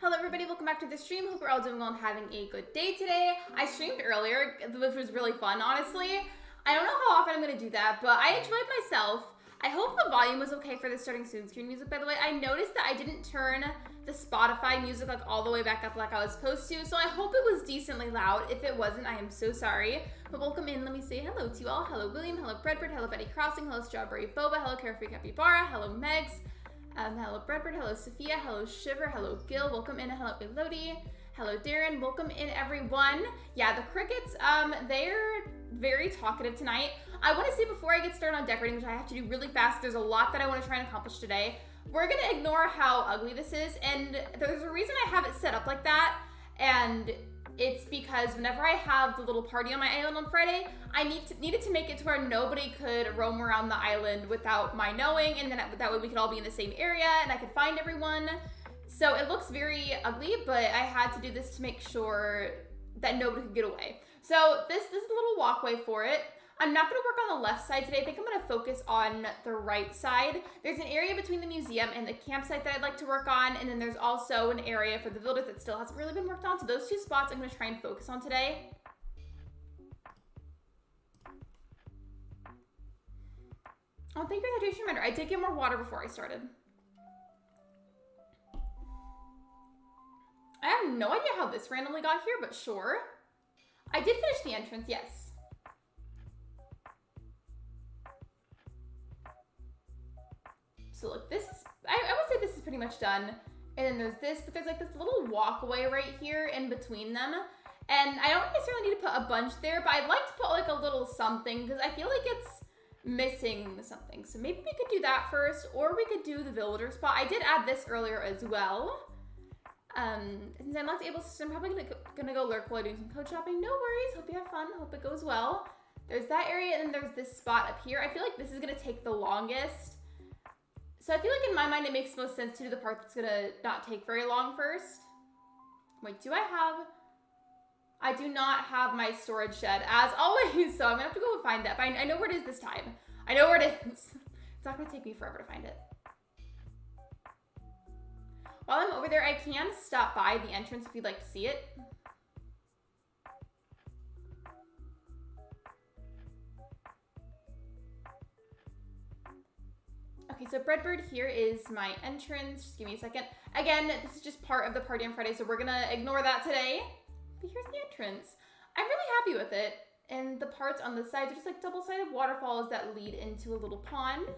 Hello everybody, welcome back to the stream. Hope we're all doing well and having a good day today. I streamed earlier, which was really fun, honestly. I don't know how often I'm going to do that, but I enjoyed myself. I hope the volume was okay for the starting soon screen music, by the way. I noticed that I didn't turn the Spotify music like all the way back up like I was supposed to, so I hope it was decently loud. If it wasn't, I am so sorry. But welcome in. Let me say hello to you all. Hello William, hello Breadbird, hello Betty Crossing, hello Strawberry Boba, hello Carefree Capybara, hello Megs. Hello Breadbird, hello Sophia, hello Shiver, hello Gil, welcome in, hello Elodie, hello Darren, welcome in everyone. Yeah, the crickets, they're very talkative tonight. I want to say before I get started on decorating, which I have to do really fast, there's a lot that I want to try and accomplish today. We're going to ignore how ugly this is, and there's a reason I have it set up like that, and it's because whenever I have the little party on my island on Friday, I needed to make it to where nobody could roam around the island without my knowing, and then that way we could all be in the same area and I could find everyone. So it looks very ugly, but I had to do this to make sure that nobody could get away. So this is a little walkway for it. I'm not going to work on the left side today. I think I'm going to focus on the right side. There's an area between the museum and the campsite that I'd like to work on, and then there's also an area for the villagers that still hasn't really been worked on. So those two spots I'm going to try and focus on today. Oh, thank you for the hydration reminder. I did get more water before I started. I have no idea how this randomly got here, but sure. I did finish the entrance, yes. So look, this is, I would say this is pretty much done. And then there's this, but there's like this little walkway right here in between them. And I don't necessarily need to put a bunch there, but I'd like to put like a little something because I feel like it's missing something. So maybe we could do that first, or we could do the villager spot. I did add this earlier as well. Since I'm not able to, so I'm probably gonna go lurk while doing some code shopping. No worries, hope you have fun, hope it goes well. There's that area, and then there's this spot up here. I feel like this is gonna take the longest. So I feel like in my mind it makes most sense to do the part that's gonna not take very long first. Wait, I do not have my storage shed as always, so I'm gonna have to go find that. But I know where it is this time. I know where it is. It's not gonna take me forever to find it. While I'm over there, I can stop by the entrance if you'd like to see it. Okay, so Breadbird, here is my entrance. Just give me a second. Again, this is just part of the party on Friday, so we're gonna ignore that today. But here's the entrance. I'm really happy with it. And the parts on the sides are just like double-sided waterfalls that lead into a little pond.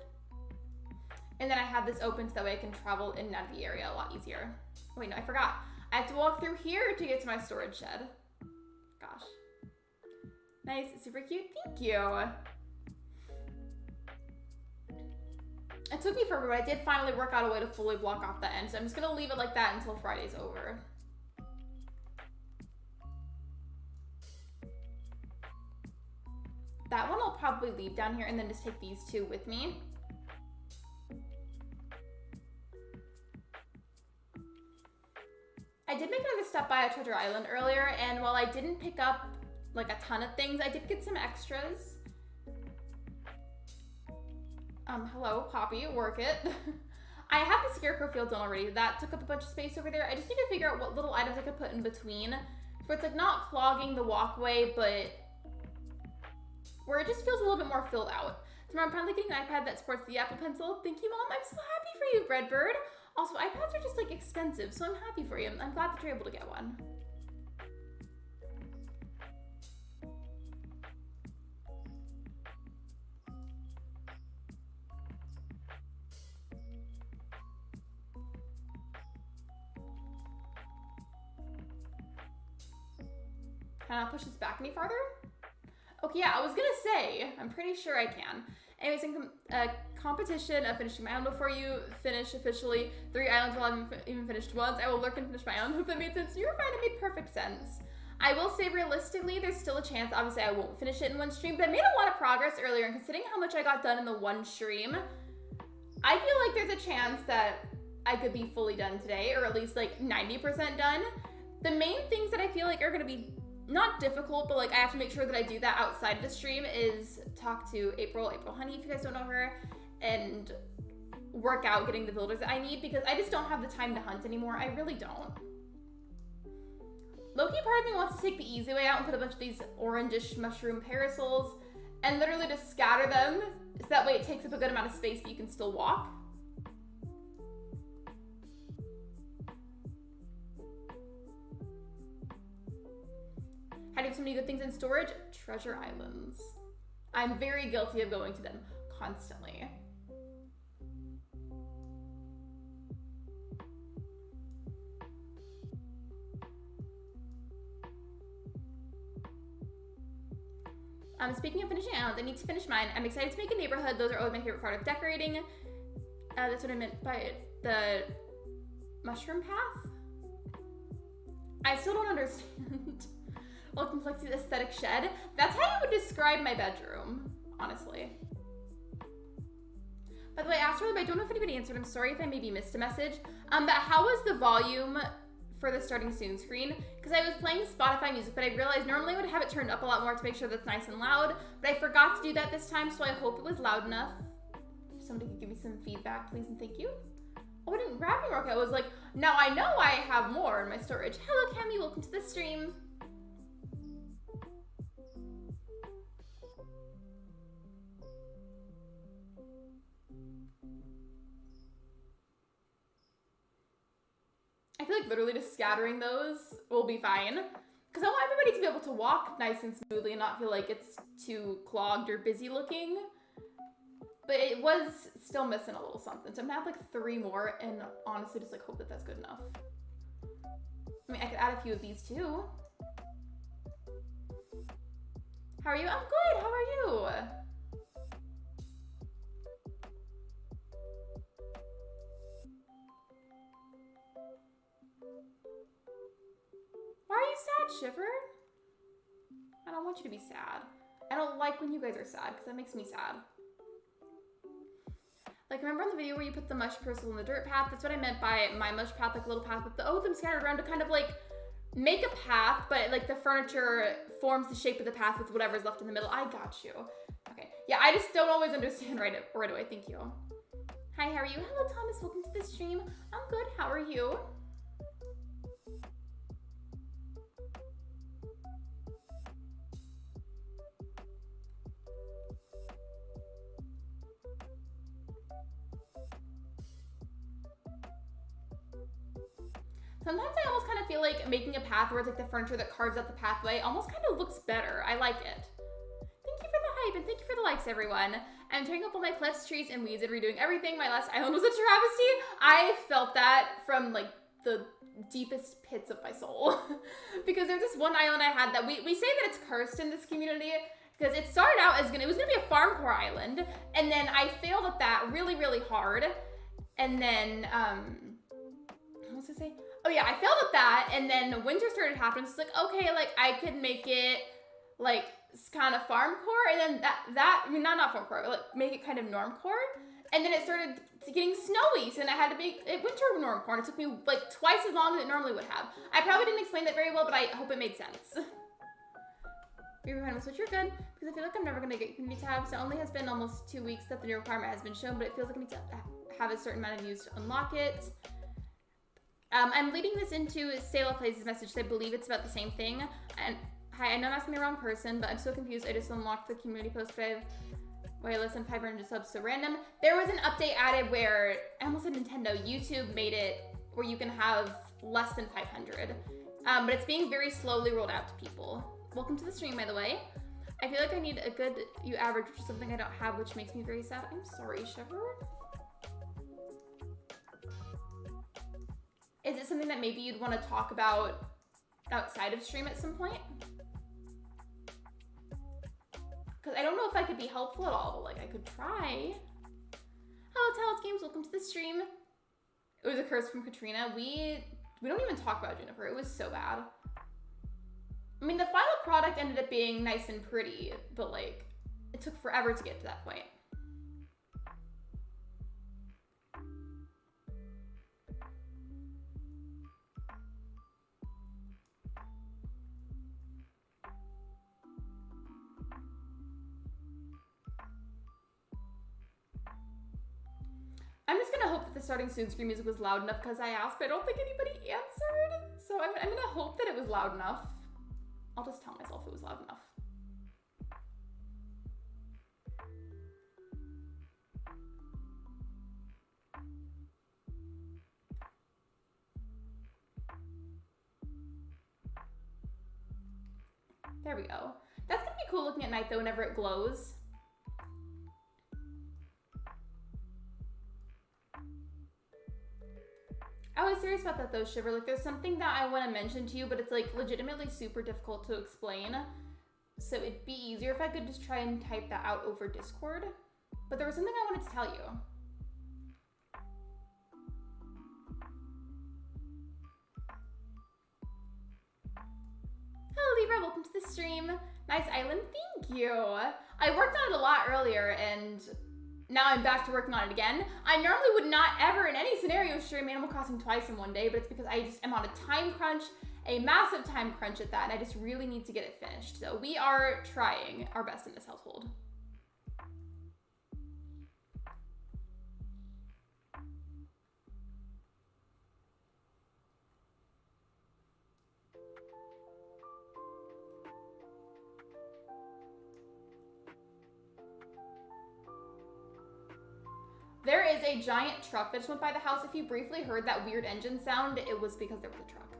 And then I have this open so that way I can travel in and out of the area a lot easier. Wait, no, I forgot. I have to walk through here to get to my storage shed. Gosh. Nice, super cute, thank you. It took me forever, but I did finally work out a way to fully block off the end. So I'm just gonna leave it like that until Friday's over. That one I'll probably leave down here and then just take these two with me. I did make another stop by at Treasure Island earlier, and while I didn't pick up like a ton of things, I did get some extras. Hello, Poppy, work it. I have the Scarecrow field done already. That took up a bunch of space over there. I just need to figure out what little items I could put in between, where it's like not clogging the walkway, but where it just feels a little bit more filled out. So I'm finally getting an iPad that supports the Apple Pencil. Thank you, Mom. I'm so happy for you, Breadbird. Also, iPads are just like expensive, so I'm happy for you. I'm glad that you're able to get one. Can I not push this back any farther? Okay, yeah, I was gonna say, I'm pretty sure I can. Anyways, in competition of finishing my island before you finish officially 3 islands while I haven't even finished once, I will lurk and finish my island. Hope that made sense. You were fine, it made perfect sense. I will say realistically, there's still a chance, obviously I won't finish it in one stream, but I made a lot of progress earlier, and considering how much I got done in the one stream, I feel like there's a chance that I could be fully done today, or at least like 90% done. The main things that I feel like are gonna be not difficult, but like I have to make sure that I do that outside of the stream is talk to April Honey, if you guys don't know her, and work out getting the builders that I need, because I just don't have the time to hunt anymore. I really don't. Low-key part of me wants to take the easy way out and put a bunch of these orangish mushroom parasols and literally just scatter them, so that way it takes up a good amount of space but you can still walk. How do you have so many good things in storage? Treasure islands. I'm very guilty of going to them constantly. Speaking of finishing islands, I need to finish mine. I'm excited to make a neighborhood. Those are always my favorite part of decorating. That's what I meant by it. The mushroom path? I still don't understand. Low complexity aesthetic shed. That's how you would describe my bedroom, honestly. By the way, Astro, I don't know if anybody answered. I'm sorry if I maybe missed a message. But how was the volume for the starting soon screen? Because I was playing Spotify music, but I realized normally I would have it turned up a lot more to make sure that's nice and loud, but I forgot to do that this time, so I hope it was loud enough. If somebody could give me some feedback, please and thank you. Oh, I didn't grab me work. I was like, now I know I have more in my storage. Hello, Cami, welcome to the stream. I feel like literally just scattering those will be fine. Because I want everybody to be able to walk nice and smoothly and not feel like it's too clogged or busy looking. But it was still missing a little something. So I'm gonna have like 3 more and honestly just like hope that that's good enough. I mean, I could add a few of these too. How are you? I'm good, how are you? Why are you sad, Shiver? I don't want you to be sad. I don't like when you guys are sad because that makes me sad. Like, remember on the video where you put the mush parcel in the dirt path? That's what I meant by my mush path, like a little path with the them scattered around to kind of like make a path, but like the furniture forms the shape of the path with whatever's left in the middle. I got you. Okay. Yeah, I just don't always understand right away. Thank you. Hi, how are you? Hello, Thomas. Welcome to the stream. I'm good. How are you? Sometimes I almost kind of feel like making a path where it's like the furniture that carves out the pathway almost kind of looks better. I like it. Thank you for the hype and thank you for the likes, everyone. I'm tearing up all my cliffs, trees, and weeds and redoing everything. My last island was a travesty. I felt that from like the deepest pits of my soul. Because there's this one island I had that we say that it's cursed in this community because it started out as it was gonna be a farm core island, and then I failed at that really, really hard. And then what was I say? Oh yeah, I failed at that, and then winter started happening, so it's like, okay, like, I could make it, like, kind of farm core, and then I mean, not farm core, but, like, make it kind of norm core, and then it started getting snowy, so then I had to make it winter norm core, and it took me, like, twice as long as it normally would have. I probably didn't explain that very well, but I hope it made sense. You're behind with Switch, you're good, because I feel like I'm never going to get community tabs. It only has been almost 2 weeks that the new requirement has been shown, but it feels like I need to have a certain amount of views to unlock it. I'm leading this into Sayla Plays' message, so I believe it's about the same thing. And hi, I know I'm asking the wrong person, but I'm so confused. I just unlocked the community post, but I less than 500 subs, so random. There was an update added where, I almost said Nintendo, YouTube made it where you can have less than 500. But it's being very slowly rolled out to people. Welcome to the stream, by the way. I feel like I need a good average, which is something I don't have, which makes me very sad. I'm sorry, Shiver. Is it something that maybe you'd want to talk about outside of stream at some point? Because I don't know if I could be helpful at all, but like I could try. Hello, Talos Games. Welcome to the stream. It was a curse from Katrina. We don't even talk about Juniper. It was so bad. I mean, the final product ended up being nice and pretty, but like, it took forever to get to that point. I'm just gonna hope that the starting soon screen music was loud enough because I asked, but I don't think anybody answered. So I'm gonna hope that it was loud enough. I'll just tell myself it was loud enough. There we go. That's gonna be cool looking at night though whenever it glows. I was serious about that though, Shiver. Like there's something that I want to mention to you, but it's like legitimately super difficult to explain. So it'd be easier if I could just try and type that out over Discord. But there was something I wanted to tell you. Hello Libra, welcome to the stream. Nice island, thank you. I worked on it a lot earlier and now I'm back to working on it again. I normally would not ever in any scenario stream Animal Crossing twice in one day, but it's because I just am on a time crunch, a massive time crunch at that, and I just really need to get it finished. So we are trying our best in this household. There is a giant truck that just went by the house. If you briefly heard that weird engine sound, it was because there was a truck.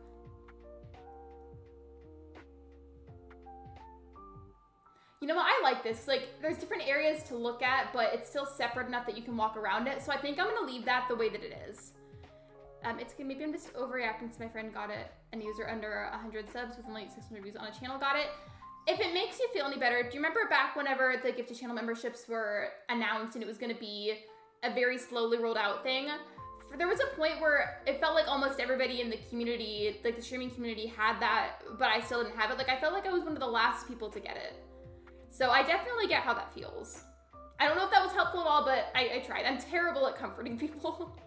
You know what? I like this. Like, there's different areas to look at, but it's still separate enough that you can walk around it. So I think I'm going to leave that the way that it is. Maybe I'm just overreacting since my friend got it. And a user under 100 subs with only 600 views on a channel got it. If it makes you feel any better, do you remember back whenever the gifted channel memberships were announced and it was going to be a very slowly rolled out thing? There was a point where it felt like almost everybody in the community, like the streaming community, had that, but I still didn't have it. Like, I felt like I was one of the last people to get it. So I definitely get how that feels. I don't know if that was helpful at all, but I tried. I'm terrible at comforting people.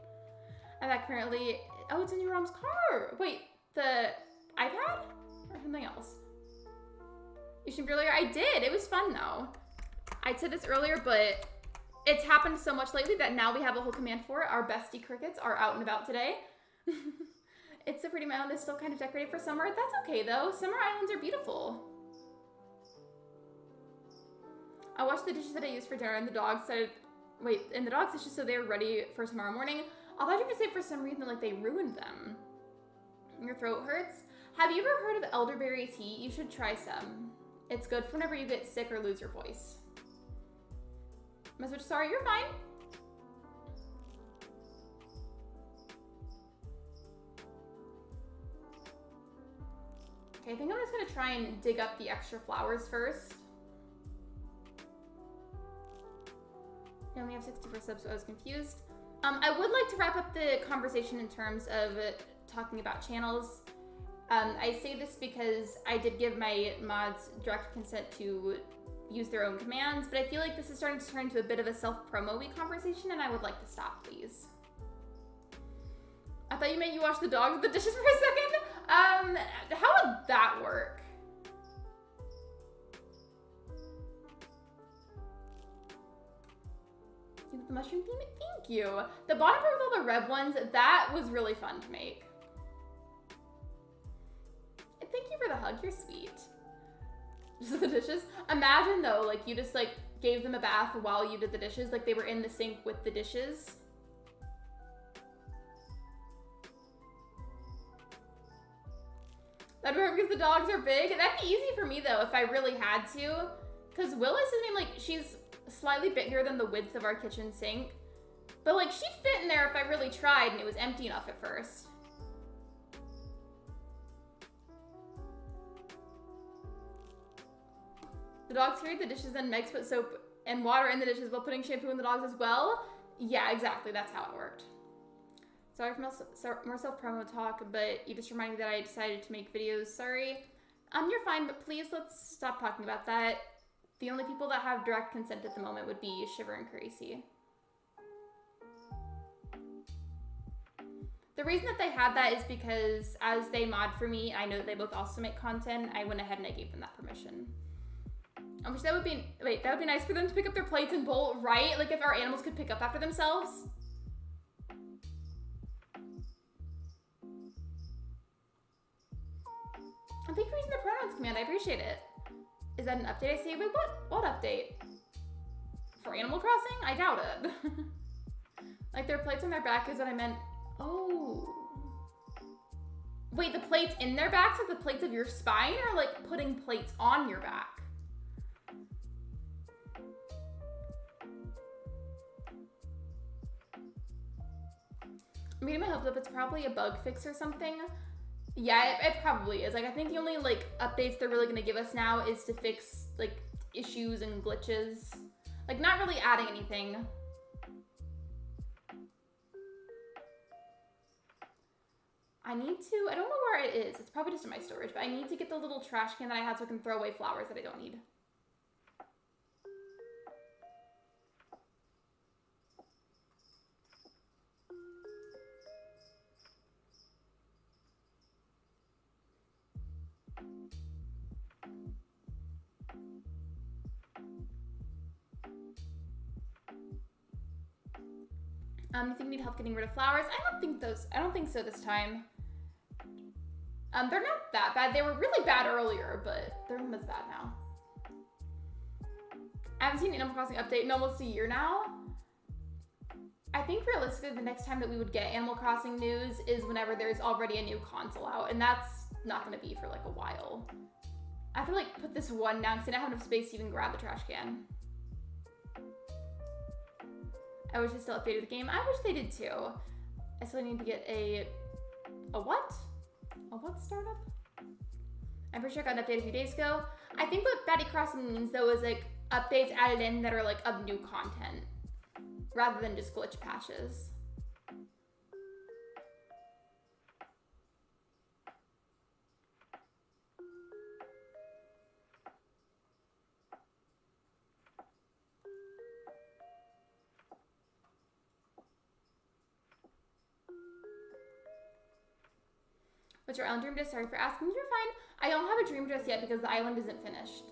And that currently, oh, it's in your mom's car. Wait, the iPad or something else? You streamed earlier? I did. It was fun though. I said this earlier, but it's happened so much lately that now we have a whole command for it. Our bestie crickets are out and about today. It's so pretty. My island is still kind of decorated for summer. That's okay though. Summer islands are beautiful. I washed the dishes that I used for dinner and the dogs said, wait, and the dogs dishes so they're ready for tomorrow morning. I thought you were gonna say for some reason like they ruined them. Your throat hurts? Have you ever heard of elderberry tea? You should try some. It's good for whenever you get sick or lose your voice. Message, sorry, you're fine. Okay, I think I'm just gonna try and dig up the extra flowers first. I only have 64 subs, so I was confused. I would like to wrap up the conversation in terms of talking about channels. I say this because I did give my mods direct consent to use their own commands, but I feel like this is starting to turn into a bit of a self-promo-y conversation, and I would like to stop, please. I thought you meant you washed the dogs with the dishes for a second. How would that work? The mushroom theme? Thank you. The bottom part with all the red ones, that was really fun to make. And thank you for the hug, you're sweet. Just the dishes. Imagine though, like you just like gave them a bath while you did the dishes, like they were in the sink with the dishes. That'd work because the dogs are big. That'd be easy for me though if I really had to. Because Willis is, I mean, like, she's slightly bigger than the width of our kitchen sink. But like she'd fit in there if I really tried and it was empty enough at first. The dogs carried the dishes and Megs put soap and water in the dishes while putting shampoo in the dogs as well. Yeah, exactly. That's how it worked. Sorry for more self-promo talk, but you just reminded me that I decided to make videos. Sorry. You're fine, but please let's stop talking about that. The only people that have direct consent at the moment would be Shiver and Crazy. The reason that they had that is because as they mod for me, I know that they both also make content. I went ahead and I gave them that permission. I wish that would be, wait, that would be nice for them to pick up their plates and bowl, right? Like if our animals could pick up after themselves. And thank you for using the pronouns command, I appreciate it. Is that an update I see? Wait, what update? For Animal Crossing? I doubt it. Like their plates on their back is what I meant. Oh. Wait, the plates in their backs are the plates of your spine, or like putting plates on your back? I'm getting my hopes up. It's probably a bug fix or something. Yeah, it probably is. Like, I think the only, like, updates they're really going to give us now is to fix, like, issues and glitches. Like, not really adding anything. I don't know where it is. It's probably just in my storage, but I need to get the little trash can that I had so I can throw away flowers that I don't need. You think we need help getting rid of flowers? I don't think so this time. They're not that bad. They were really bad earlier, but they're not as bad now. I haven't seen an Animal Crossing update in almost a year now. I think realistically the next time that we would get Animal Crossing news is whenever there's already a new console out, and that's not gonna be for like a while. I have to like put this one down because I don't have enough space to even grab the trash can. I wish they still updated the game. I wish they did too. I still need to get a what? A what startup? I'm pretty sure I got an update a few days ago. I think what Batty Crossing means though is like updates added in that are like of new content rather than just glitch patches. What's your island dream address? Sorry for asking. You're fine. I don't have a dream address yet because the island isn't finished.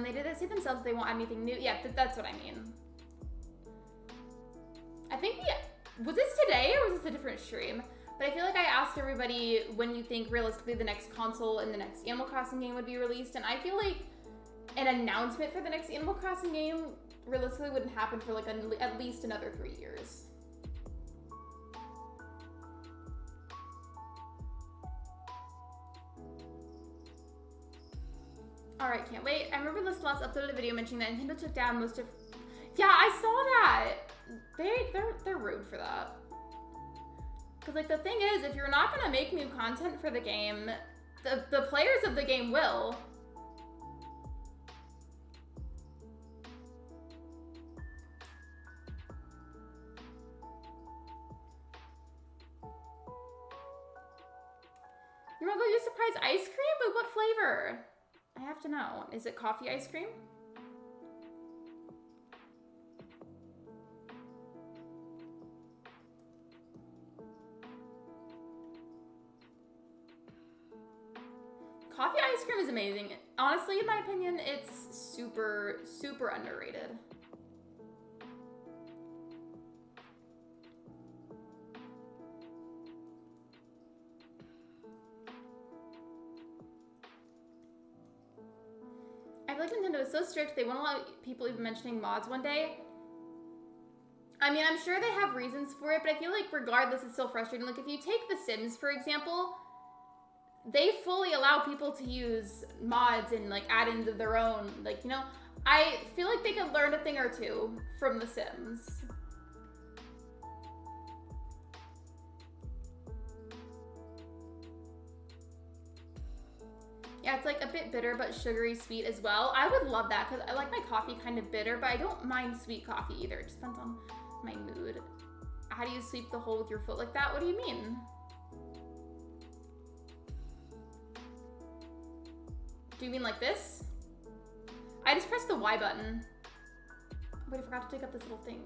They did that say themselves they won't add anything new. Yeah, that's what I mean. I think was this today or was this a different stream? But I feel like I asked everybody when you think realistically the next console and the next Animal Crossing game would be released, and I feel like an announcement for the next Animal Crossing game realistically wouldn't happen for like at least another 3 years. Alright, can't wait. I remember this last uploaded a video mentioning that Nintendo took down most of... Yeah, I saw that! They're rude for that. Because, like, the thing is, if you're not going to make new content for the game, the players of the game will. You're going to use surprise ice cream? But what flavor? I have to know. Is it coffee ice cream? Coffee ice cream is amazing. Honestly, in my opinion, it's super, super underrated. I feel like Nintendo is so strict, they won't allow people even mentioning mods one day. I mean, I'm sure they have reasons for it, but I feel like regardless, it's still frustrating. Like, if you take The Sims, for example, they fully allow people to use mods and, like, add into their own, like, you know, I feel like they could learn a thing or two from The Sims. Yeah, it's like a bit bitter, but sugary sweet as well. I would love that because I like my coffee kind of bitter, but I don't mind sweet coffee either. It just depends on my mood. How do you sweep the hole with your foot like that? What do you mean? Do you mean like this? I just pressed the Y button. Wait, I forgot to take up this little thing.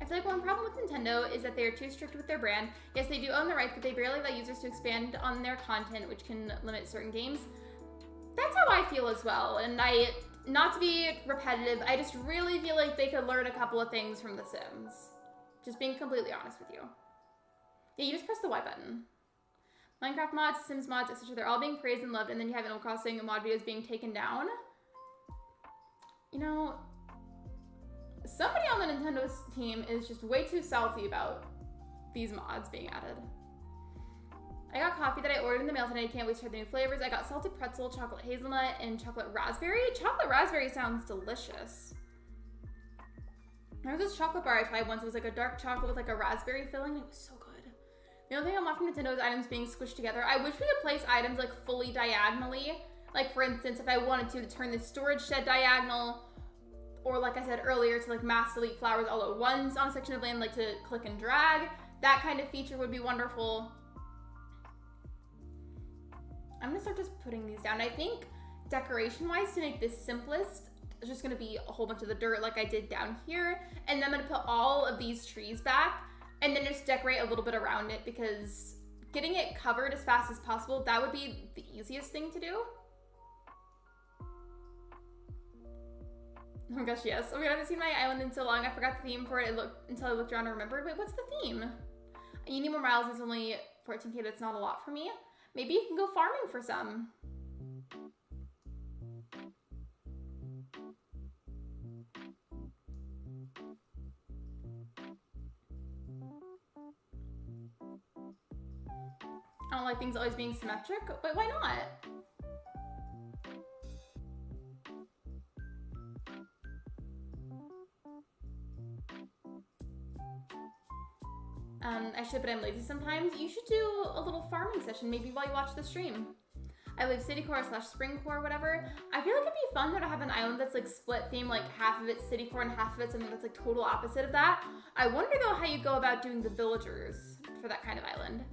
I feel like one problem with Nintendo is that they are too strict with their brand. Yes, they do own the rights, but they barely let users to expand on their content, which can limit certain games. That's how I feel as well. And not to be repetitive, I just really feel like they could learn a couple of things from The Sims. Just being completely honest with you. Yeah, you just press the Y button. Minecraft mods, Sims mods, etc. They're all being praised and loved, and then you have Animal Crossing mod videos being taken down. You know, somebody on the Nintendo team is just way too salty about these mods being added. I got coffee that I ordered in the mail today. I can't wait to try the new flavors. I got salted pretzel, chocolate hazelnut, and chocolate raspberry. Chocolate raspberry sounds delicious. There was this chocolate bar I tried once. It was like a dark chocolate with like a raspberry filling. It was so good. The only thing I want from Nintendo is items being squished together. I wish we could place items like fully diagonally. Like for instance, if I wanted to turn this storage shed diagonal, or like I said earlier, to like mass delete flowers all at once on a section of land, like to click and drag. That kind of feature would be wonderful. I'm gonna start just putting these down. I think decoration-wise, to make this simplest, it's just gonna be a whole bunch of the dirt like I did down here. And then I'm gonna put all of these trees back and then just decorate a little bit around it, because getting it covered as fast as possible, that would be the easiest thing to do. Oh my gosh, yes. Oh my god, I haven't seen my island in so long. I forgot the theme for it until I looked around and remembered. Wait, what's the theme? You need more miles. It's only 14k. That's not a lot for me. Maybe you can go farming for some. I don't like things always being symmetric. Wait, why not? I should, but I'm lazy sometimes. You should do a little farming session, maybe while you watch the stream. I live city core / spring core, whatever. I feel like it'd be fun though to have an island that's like split theme, like half of it's city core and half of it's something that's like total opposite of that. I wonder though how you go about doing the villagers for that kind of island.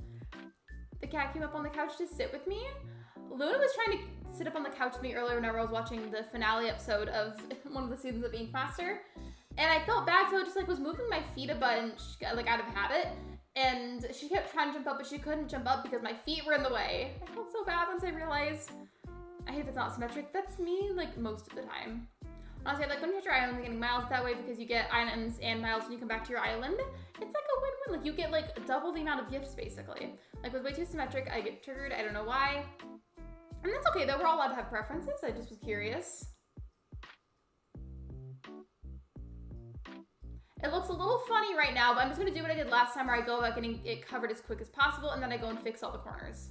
The cat came up on the couch to sit with me. Luna was trying to sit up on the couch with me earlier whenever I was watching the finale episode of one of the seasons of Ink Master. And I felt bad, so I just like was moving my feet a bunch, like out of habit. And she kept trying to jump up, but she couldn't jump up because my feet were in the way. I felt so bad once I realized. I hate if it's not symmetric. That's me like most of the time. Honestly, I like when you hit your island and getting miles that way, because you get items and miles when you come back to your island. It's like a win-win. Like you get like double the amount of gifts basically. Like with way too symmetric, I get triggered. I don't know why. And that's okay though. We're all allowed to have preferences. I just was curious. It looks a little funny right now, but I'm just gonna do what I did last time where I go about getting it covered as quick as possible and then I go and fix all the corners.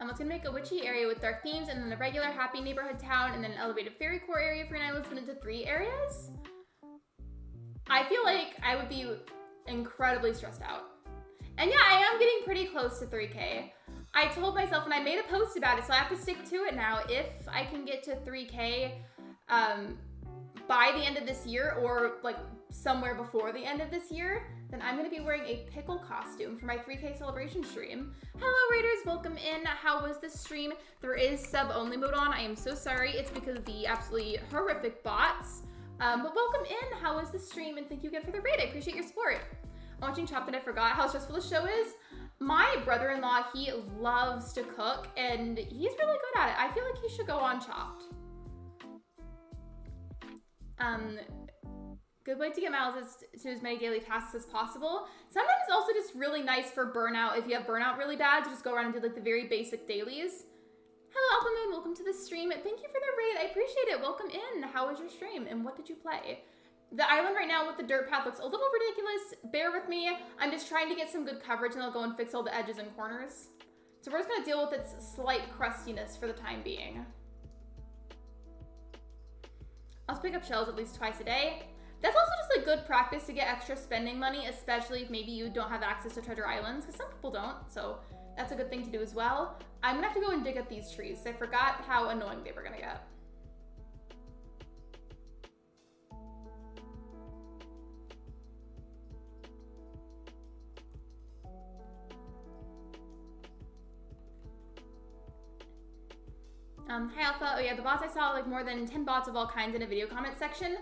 Let's gonna make a witchy area with dark themes, and then a regular happy neighborhood town, and then an elevated fairy core area for your island split into 3 areas. I feel like I would be incredibly stressed out. And yeah, I am getting pretty close to 3K. I told myself, and I made a post about it, so I have to stick to it now. If I can get to 3K by the end of this year, or like somewhere before the end of this year, then I'm gonna be wearing a pickle costume for my 3K celebration stream. Hello Raiders, welcome in. How was the stream? There is sub only mode on. I am so sorry. It's because of the absolutely horrific bots. But welcome in. How was the stream? And thank you again for the raid. I appreciate your support. I'm watching Chopped and I forgot how stressful the show is. My brother-in-law, he loves to cook and he's really good at it. I feel like he should go on Chopped. Good way to get miles is to as many daily tasks as possible. Sometimes it's also just really nice for burnout. If you have burnout really bad, to just go around and do like the very basic dailies. Hello Alpha Moon, welcome welcome to the stream. Thank you for the raid. I appreciate it. Welcome in. How was your stream and what did you play? The island right now with the dirt path looks a little ridiculous. Bear with me. I'm just trying to get some good coverage and I'll go and fix all the edges and corners. So we're just gonna deal with its slight crustiness for the time being. I'll pick up shells at least twice a day. That's also just like good practice to get extra spending money, especially if maybe you don't have access to treasure islands, because some people don't, so that's a good thing to do as well. I'm gonna have to go and dig up these trees. I forgot how annoying they were gonna get. Hi Alpha. Oh yeah, the bots I saw, like more than 10 bots of all kinds in a video comment section.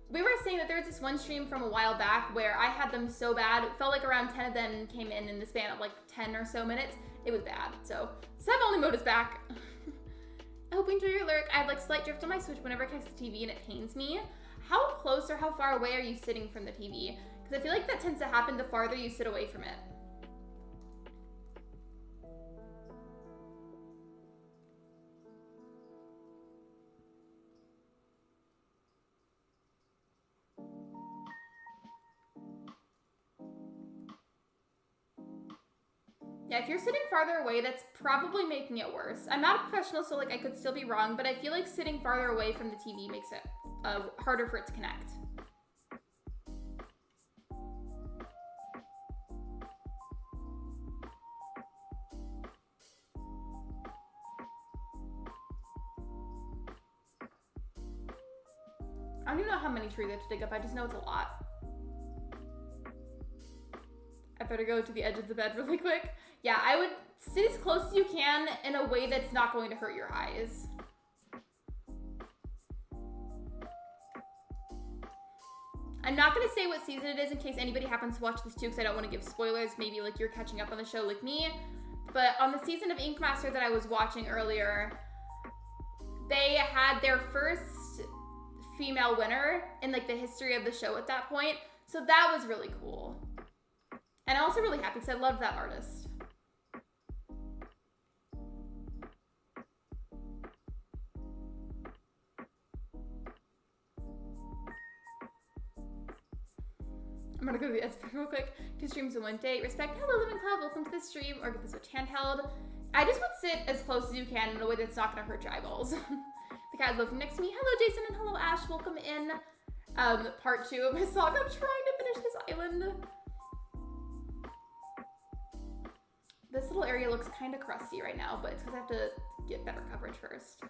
We were saying that there was this one stream from a while back where I had them so bad. It felt like around 10 of them came in the span of like 10 or so minutes. It was bad. So sub only mode is back. I hope you enjoy your lurk. I have like slight drift on my Switch whenever I catch the TV and it pains me. How close or how far away are you sitting from the TV? Because I feel like that tends to happen the farther you sit away from it. Yeah, if you're sitting farther away, that's probably making it worse. I'm not a professional, so like I could still be wrong, but I feel like sitting farther away from the TV makes it harder for it to connect. I don't even know how many trees I have to dig up, I just know it's a lot. I better go to the edge of the bed really quick. Yeah, I would sit as close as you can in a way that's not going to hurt your eyes. I'm not going to say what season it is in case anybody happens to watch this too, because I don't want to give spoilers. Maybe like you're catching up on the show like me. But on the season of Ink Master that I was watching earlier, they had their first female winner in like the history of the show at that point. So that was really cool. And I'm also really happy because I love that artist. I'm gonna go to the SP real quick. 2 streams in one day. Respect. Hello, Living Cloud. Welcome to the stream. Or get the Switch handheld. I just would sit as close as you can in a way that's not gonna hurt your eyeballs. The cat's looking next to me. Hello, Jason, and hello, Ash. Welcome in. Part 2 of my saga. I'm trying to finish this island. This little area looks kind of crusty right now, but it's because I have to get better coverage first.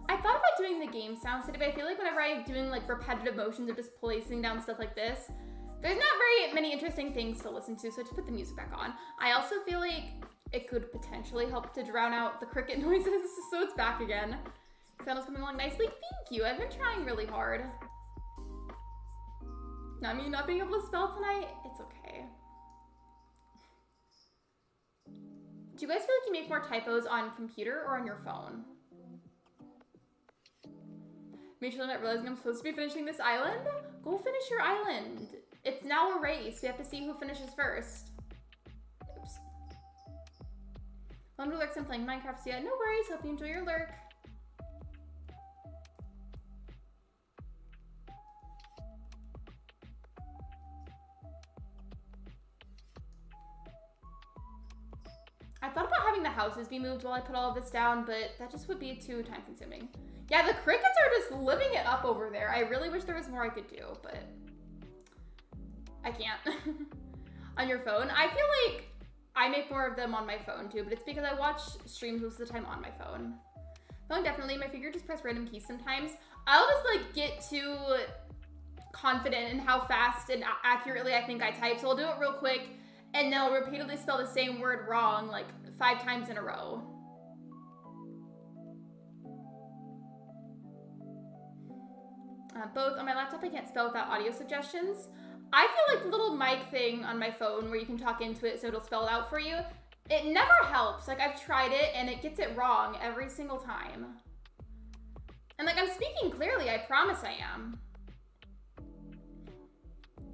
I thought about doing the game sounds today, but I feel like whenever I'm doing like repetitive motions of just placing down stuff like this, there's not very many interesting things to listen to, so I just put the music back on. I also feel like it could potentially help to drown out the cricket noises, so it's back again. Sound's coming along nicely. Thank you. I've been trying really hard. Not me not being able to spell tonight. It's okay. Do you guys feel like you make more typos on computer or on your phone? Mutually not realizing I'm supposed to be finishing this island? Go finish your island. It's now a race. We have to see who finishes first. Oops. Welcome to Lurks and playing Minecraft. So yeah, no worries. Hope you enjoy your lurk. I thought about having the houses be moved while I put all of this down, but that just would be too time consuming. Yeah, the crickets are just living it up over there. I really wish there was more I could do, but I can't. On your phone, I feel like I make more of them on my phone too, but it's because I watch streams most of the time on my phone. Phone definitely, my finger just press random keys sometimes. I'll just like get too confident in how fast and accurately I think I type, so I'll do it real quick and then I'll repeatedly spell the same word wrong like 5 times in a row. Both on my laptop, I can't spell without audio suggestions. I feel like the little mic thing on my phone where you can talk into it so it'll spell it out for you, it never helps. Like I've tried it and it gets it wrong every single time. And like I'm speaking clearly, I promise I am.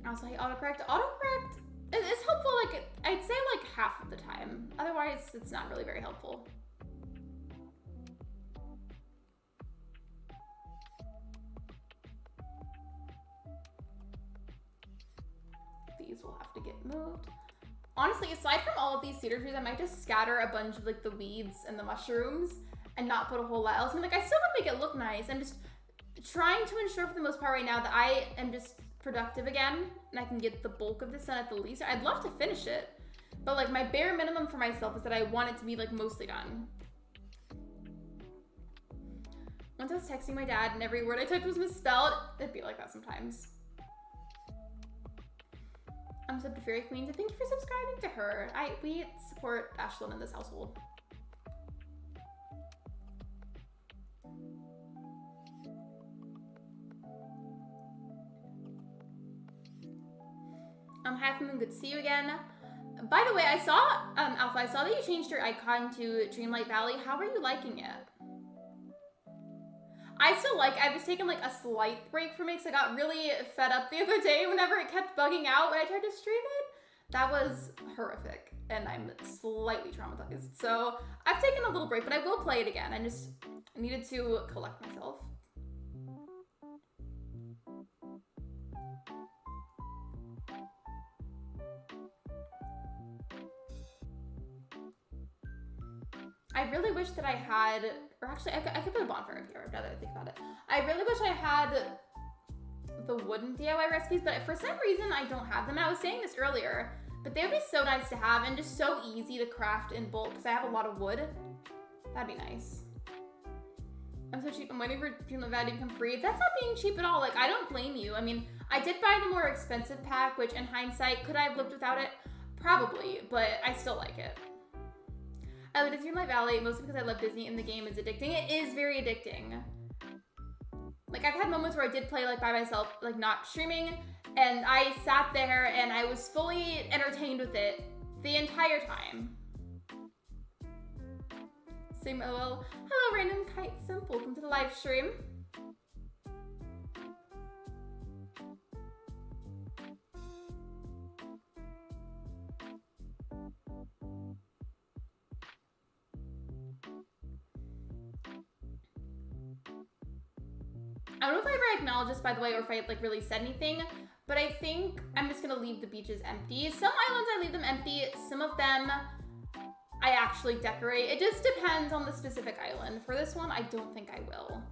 I also hate autocorrect. Autocorrect is helpful, like, I'd say like half of the time. Otherwise, it's not really very helpful. These will have to get moved. Honestly, aside from all of these cedar trees, I might just scatter a bunch of like the weeds and the mushrooms and not put a whole lot else. I mean, like, I still want to make it look nice. I'm just trying to ensure for the most part right now that I am just productive again and I can get the bulk of this done at the least. I'd love to finish it, but like my bare minimum for myself is that I want it to be like mostly done. Once I was texting my dad and every word I typed was misspelled, it'd be like that sometimes. I'm subbed to Fairy Queens, and thank you for subscribing to her. We support Ashlyn in this household. Hi from good to see you again. By the way, I saw, Alpha, I saw that you changed your icon to Dreamlight Valley. How are you liking it? I still like, I was taking like a slight break from it because I got really fed up the other day whenever it kept bugging out when I tried to stream it. That was horrific and I'm slightly traumatized. So I've taken a little break, but I will play it again. I just needed to collect myself. I really wish that I had, or actually I could put a bonfire up here now that I think about it. I really wish I had the wooden DIY recipes, but for some reason I don't have them. I was saying this earlier, but they would be so nice to have and just so easy to craft in bulk because I have a lot of wood. That'd be nice. I'm so cheap. I'm waiting for Dreamlight Valley to become free. That's not being cheap at all. Like, I don't blame you. I mean, I did buy the more expensive pack, which in hindsight, could I have lived without it? Probably, but I still like it. I love Dreamlight Valley mostly because I love Disney and the game is addicting. It is very addicting. Like, I've had moments where I did play like by myself, like not streaming, and I sat there and I was fully entertained with it the entire time. Same LOL. Hello, Random Kite Simple. Welcome to the live stream. I don't know if I ever acknowledged this, by the way, or if I like really said anything, but I think I'm just gonna leave the beaches empty. Some islands I leave them empty, some of them I actually decorate. It just depends on the specific island. For this one, I don't think I will.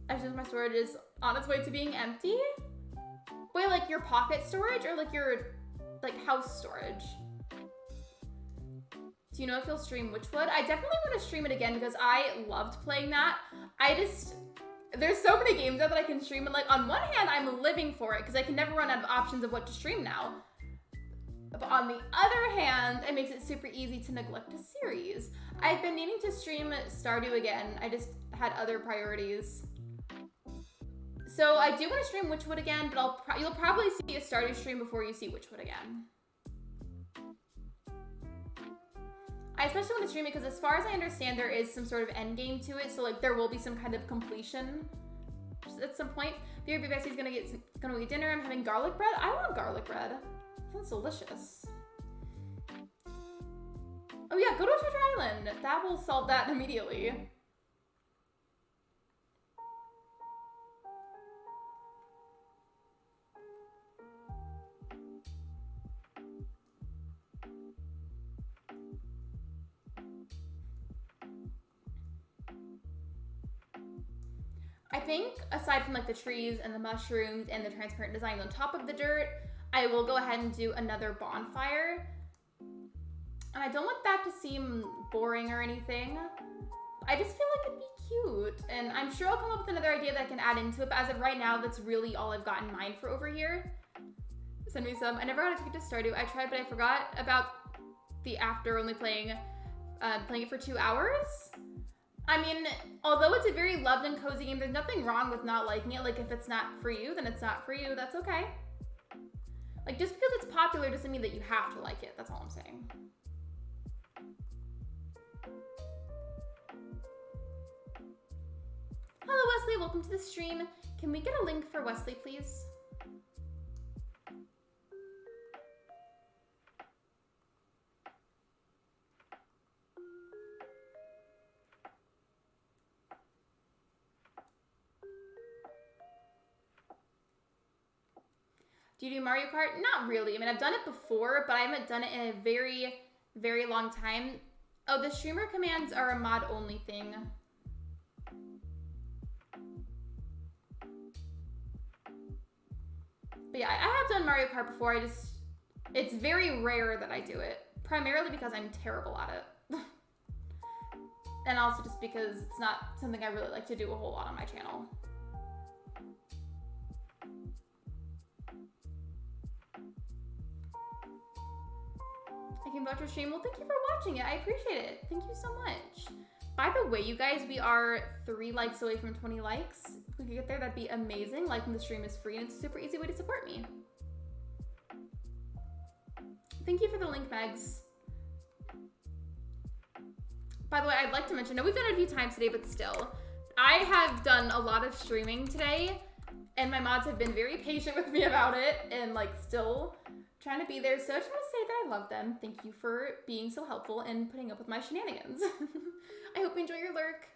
I just my storage is on its way to being empty. Wait, like your pocket storage or like your house storage? Do you know if you'll stream Witchwood? I definitely want to stream it again because I loved playing that. There's so many games out that I can stream, and like on one hand, I'm living for it because I can never run out of options of what to stream now. But on the other hand, it makes it super easy to neglect a series. I've been needing to stream Stardew again. I just had other priorities. So I do want to stream Witchwood again, but you'll probably see a Stardew stream before you see Witchwood again. I especially want to stream it because as far as I understand, there is some sort of end game to it. So like there will be some kind of completion at some point. BRB Bessie's gonna eat dinner. I'm having garlic bread. I want garlic bread. Sounds delicious. Oh yeah, go to Treasure Island. That will solve that immediately. I think aside from like the trees and the mushrooms and the transparent designs on top of the dirt, I will go ahead and do another bonfire. And I don't want that to seem boring or anything. I just feel like it'd be cute. And I'm sure I'll come up with another idea that I can add into it, but as of right now, that's really all I've got in mind for over here. Send me some. I never got a ticket to Stardew. I tried, but I forgot about the after only playing it for 2 hours. I mean, although it's a very loved and cozy game, there's nothing wrong with not liking it. Like, if it's not for you, then it's not for you. That's okay. Like, just because it's popular doesn't mean that you have to like it. That's all I'm saying. Hello, Wesley. Welcome to the stream. Can we get a link for Wesley, please? Do you do Mario Kart? Not really. I mean, I've done it before, but I haven't done it in a very, very long time. Oh, the streamer commands are a mod-only thing. But yeah, I have done Mario Kart before. It's very rare that I do it. Primarily because I'm terrible at it. And also just because it's not something I really like to do a whole lot on my channel. I can watch your stream. Well, thank you for watching it. I appreciate it. Thank you so much. By the way, you guys, we are 3 likes away from 20 likes. If we could get there, that'd be amazing. Liking the stream is free and it's a super easy way to support me. Thank you for the link, Megs. By the way, I'd like to mention, I know we've done it a few times today, but still, I have done a lot of streaming today, and my mods have been very patient with me about it, and like still trying to be there. So I just want to say that I love them. Thank you for being so helpful and putting up with my shenanigans. I hope you enjoy your lurk.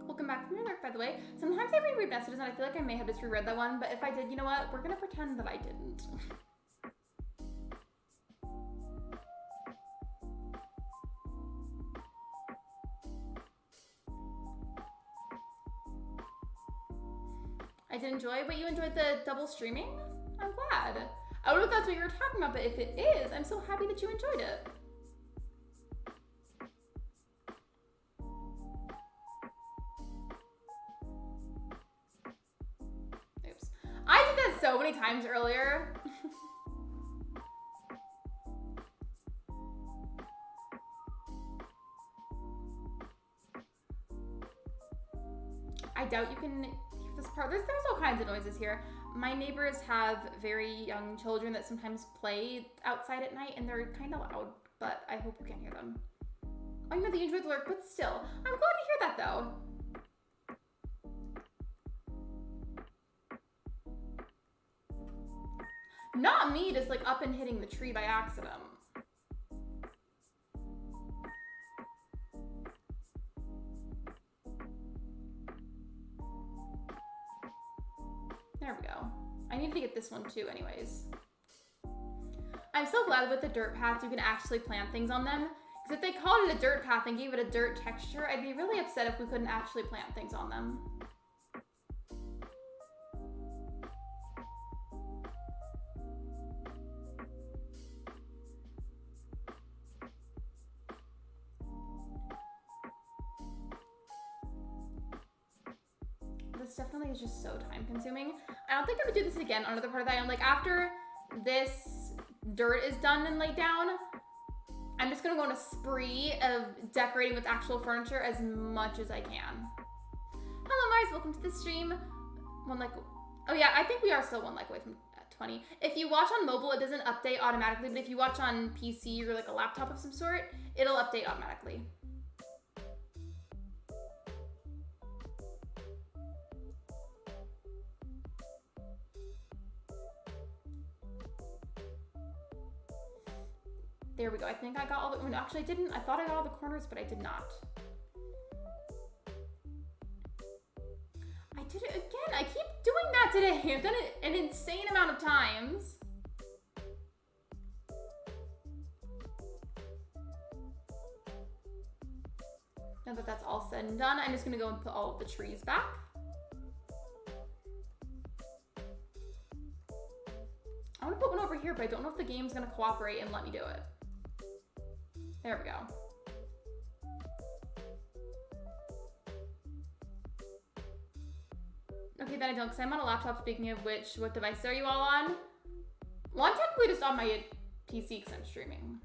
Welcome back from your lurk, by the way. Sometimes I reread messages and I feel like I may have just reread that one, but if I did, you know what? We're gonna pretend that I didn't. I did enjoy, but you enjoyed the double streaming? I'm glad. I don't know if that's what you were talking about, but if it is, I'm so happy that you enjoyed it. I did that so many times earlier. I doubt you can hear this part. There's all kinds of noises here. My neighbors have very young children that sometimes play outside at night, and they're kind of loud, but I hope you can hear them. I know that you enjoyed the lurk, but still. I'm glad to hear that, though. Not me just like up and hitting the tree by accident. There we go. I need to get this one too anyways. I'm so glad with the dirt paths you can actually plant things on them. Because if they called it a dirt path and gave it a dirt texture, I'd be really upset if we couldn't actually plant things on them. This definitely is just so time consuming. I don't think I would do this again on another part of the island. Like after this dirt is done and laid down, I'm just gonna go on a spree of decorating with actual furniture as much as I can. Hello Mars, welcome to the stream. One like, oh yeah, I think we are still 1 like away from 20. If you watch on mobile, it doesn't update automatically, but if you watch on PC or like a laptop of some sort, it'll update automatically. There we go. I think I got all the, actually I didn't. I thought I got all the corners, but I did not. I did it again. I keep doing that today. I've done it an insane amount of times. Now that that's all said and done, I'm just gonna go and put all of the trees back. I want to put one over here, but I don't know if the game's gonna cooperate and let me do it. There we go. Okay, then I don't, because I'm on a laptop. Speaking of which, what device are you all on? Well, I'm technically just on my PC because I'm streaming.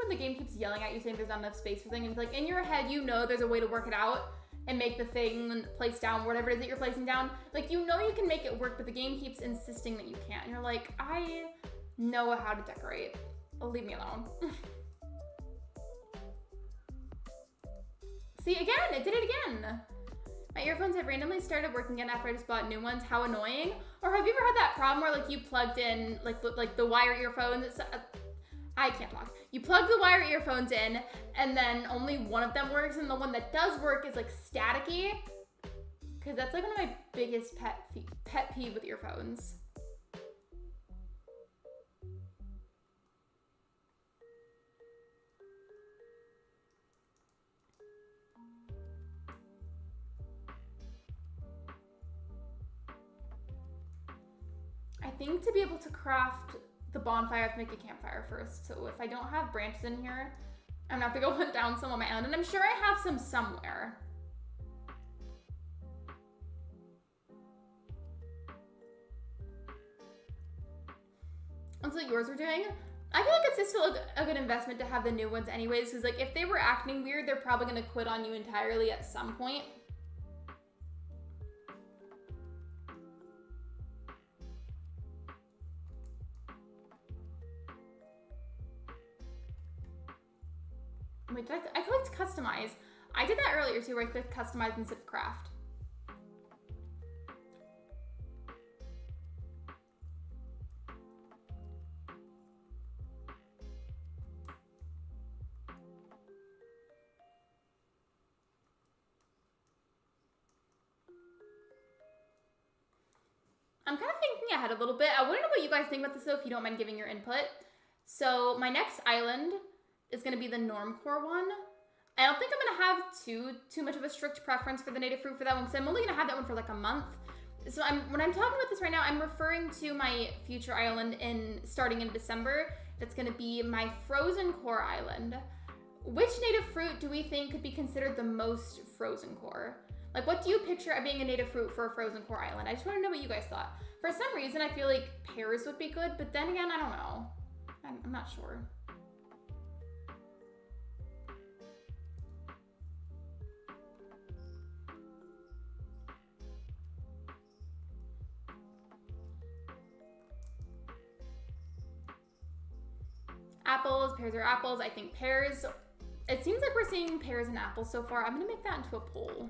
when the game keeps yelling at you saying there's not enough space for things, and like in your head you know there's a way to work it out and make the thing place down whatever it is that you're placing down. Like you know you can make it work, but the game keeps insisting that you can't. And you're like, I know how to decorate. Leave me alone. See, again, it did it again. My earphones have randomly started working again after I just bought new ones. How annoying. Or have you ever had that problem where like you plugged in like the wire earphones? I can't talk. You plug the wire earphones in and then only one of them works, and the one that does work is like staticky. Cause that's like one of my biggest pet peeve with earphones. I think to be able to craft the bonfire, I have to make a campfire first. So if I don't have branches in here, I'm gonna have to go hunt down some on my own. And I'm sure I have some somewhere. That's what yours are doing. I feel like it's still a good investment to have the new ones anyways, because like if they were acting weird, they're probably gonna quit on you entirely at some point. Wait, I clicked customize. I did that earlier too, where I clicked customize instead of craft. I'm kind of thinking ahead a little bit. I want to know what you guys think about this though, if you don't mind giving your input. So my next island is going to be the normcore one. I don't think I'm going to have too much of a strict preference for the native fruit for that one, because I'm only going to have that one for like a month. So when I'm talking about this right now, I'm referring to my future island starting in December. That's going to be my frozen core island. Which native fruit do we think could be considered the most frozen core? Like, what do you picture as being a native fruit for a frozen core island? I just want to know what you guys thought. For some reason, I feel like pears would be good, but then again, I don't know. I'm not sure. Apples, pears are apples. I think pears. It seems like we're seeing pears and apples so far. I'm gonna make that into a poll.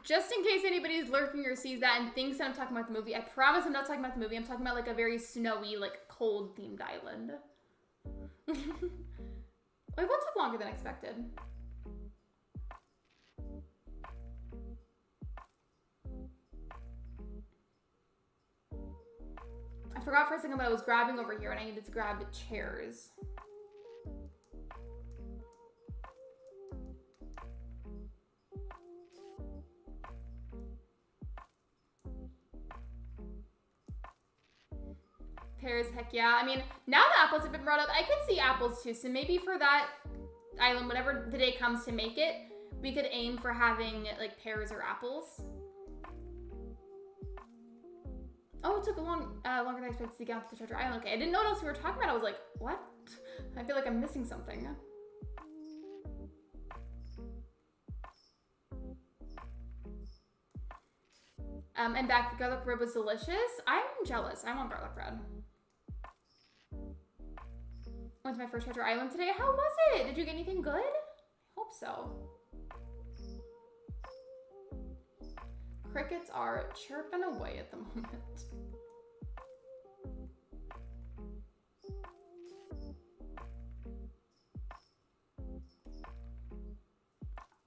Just in case anybody's lurking or sees that and thinks that I'm talking about the movie, I promise I'm not talking about the movie. I'm talking about like a very snowy, like cold themed island. Wait, what took longer than expected? I forgot for a second what I was grabbing over here and I needed to grab chairs. Pears, heck yeah. I mean, now the apples have been brought up, I could see apples too. So maybe for that island, whenever the day comes to make it, we could aim for having like pears or apples. Oh, it took longer than I expected to get onto the treasure island. Okay, I didn't know what else we were talking about. I was like, what? I feel like I'm missing something. And that garlic bread was delicious. I'm jealous. I want garlic bread. Went to my first treasure island today. How was it? Did you get anything good? I hope so. Crickets are chirping away at the moment.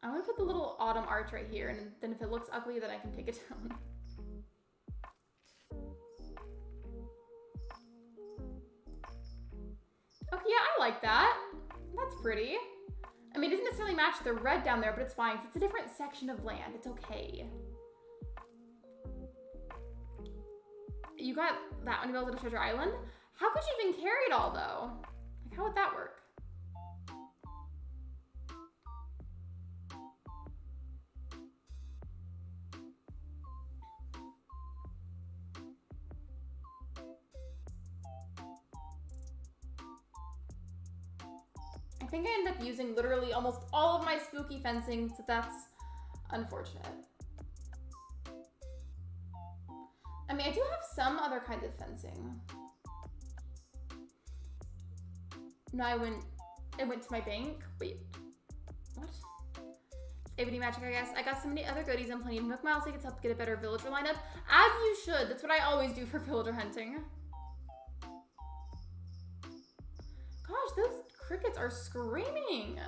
I'm gonna put the little autumn arch right here, and then if it looks ugly, then I can take it down. Okay, yeah, I like that. That's pretty. I mean, it doesn't necessarily match the red down there, but it's fine. It's a different section of land. It's okay. You got that when you built a treasure island? How could you even carry it all though? Like, how would that work? I think I ended up using literally almost all of my spooky fencing, so that's unfortunate. I mean, I do have some other kinds of fencing. No, it went to my bank. Wait, what? ABD magic, I guess. I got so many other goodies and plenty of Nook Miles tickets to help get a better villager lineup. As you should. That's what I always do for villager hunting. Gosh, those crickets are screaming.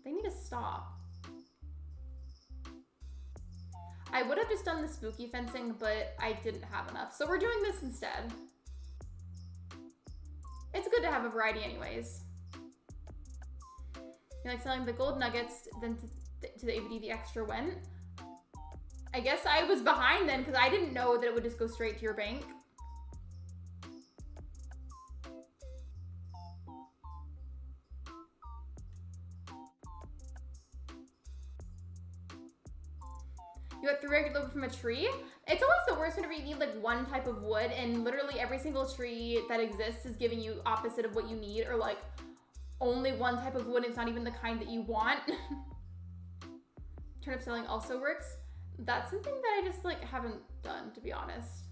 They need to stop. I would have just done the spooky fencing, but I didn't have enough. So we're doing this instead. It's good to have a variety anyways. You like selling the gold nuggets, then to the ABD the extra went. I guess I was behind then because I didn't know that it would just go straight to your bank. You got 3 regular wood from a tree? It's always the worst whenever you need like one type of wood and literally every single tree that exists is giving you opposite of what you need, or like only one type of wood and it's not even the kind that you want. Turnip selling also works. That's something that I just like haven't done, to be honest.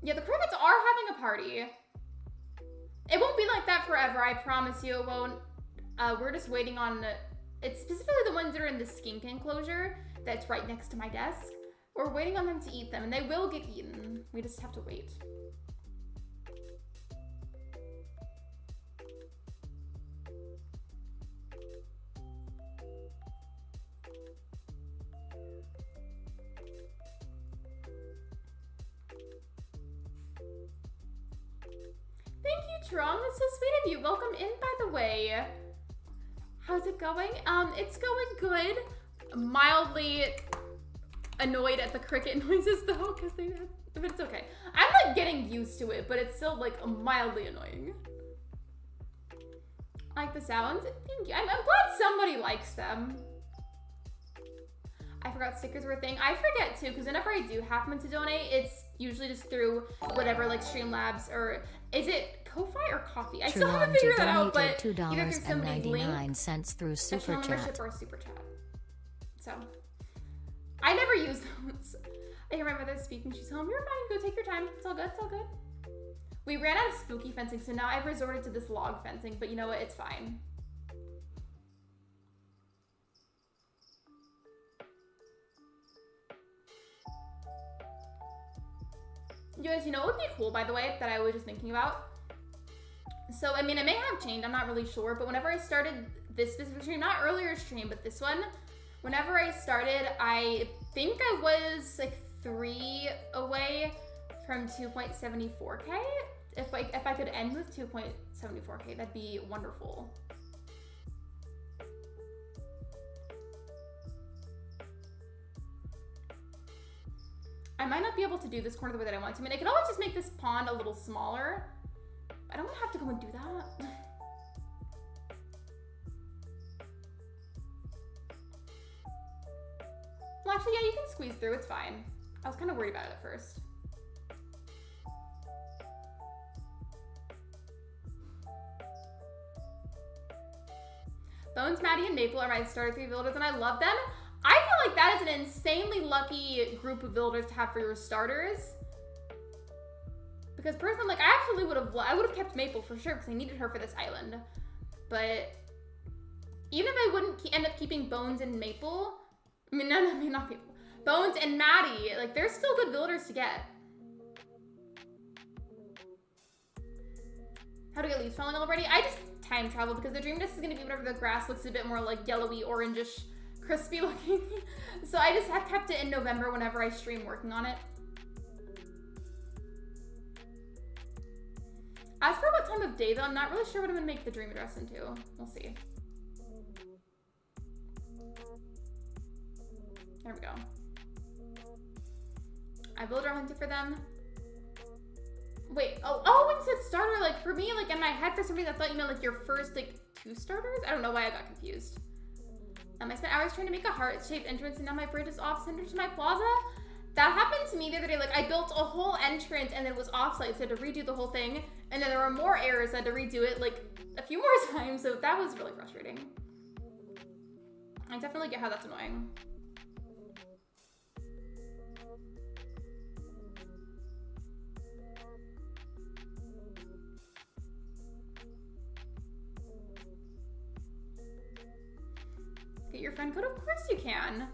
Yeah, the crickets are having a party. It won't be like that forever, I promise you it won't. We're just waiting on, it's specifically the ones that are in the skink enclosure that's right next to my desk. We're waiting on them to eat them, and they will get eaten. We just have to wait. Thank you, Trong. That's so sweet of you. Welcome in, by the way. How's it going? It's going good. Mildly annoyed at the cricket noises though, because but it's okay. I'm like getting used to it, but it's still like mildly annoying. I like the sounds. Thank you. I'm glad somebody likes them. I forgot stickers were a thing. I forget too, because whenever I do happen to donate, it's usually just through whatever, like Streamlabs, or is it Ko-Fi or Coffee? I still haven't figured that out, but either through somebody's link, through super membership or super chat. So I never use those. I hear my mother speaking. She's home. You're fine. Go take your time. It's all good. It's all good. We ran out of spooky fencing, so now I've resorted to this log fencing, but you know what? It's fine. You guys, you know what would be cool, by the way, that I was just thinking about? So, I mean, it may have changed. I'm not really sure, but whenever I started this specific stream, not earlier stream, but this one, whenever I started, I think I was like 3 away from 2.74K. If I could end with 2.74K, that'd be wonderful. I might not be able to do this corner the way that I want to. I mean, I could always just make this pond a little smaller. I don't want to have to go and do that. Well, actually, yeah, you can squeeze through. It's fine. I was kind of worried about it at first. Bones, Maddie, and Maple are my starter 3 villagers, and I love them. I feel like that is an insanely lucky group of villagers to have for your starters. Because personally, like, I would have kept Maple for sure because I needed her for this island. But even if I wouldn't end up keeping Bones and Maple, not Maple, Bones and Maddie, like, they're still good villagers to get. How to get leaves falling already? I just time travel because the dream disc is going to be whenever the grass looks a bit more like yellowy, orangish, crispy looking. So I just have kept it in November whenever I stream working on it. As for what time of day though, I'm not really sure what I'm gonna make the dream address into. We'll see. There we go. I villager hunted for them. Wait, oh, when you said starter, like, for me, like, in my head, for some reason, I thought you meant, like, your first, like, 2 starters? I don't know why I got confused. I spent hours trying to make a heart-shaped entrance, and now my bridge is off-center to my plaza? That happened to me the other day. Like, I built a whole entrance, and then it was off-site, so I had to redo the whole thing, and then there were more errors, so I had to redo it, like, a few more times, so that was really frustrating. I definitely get how that's annoying. Get your friend code? Of course you can.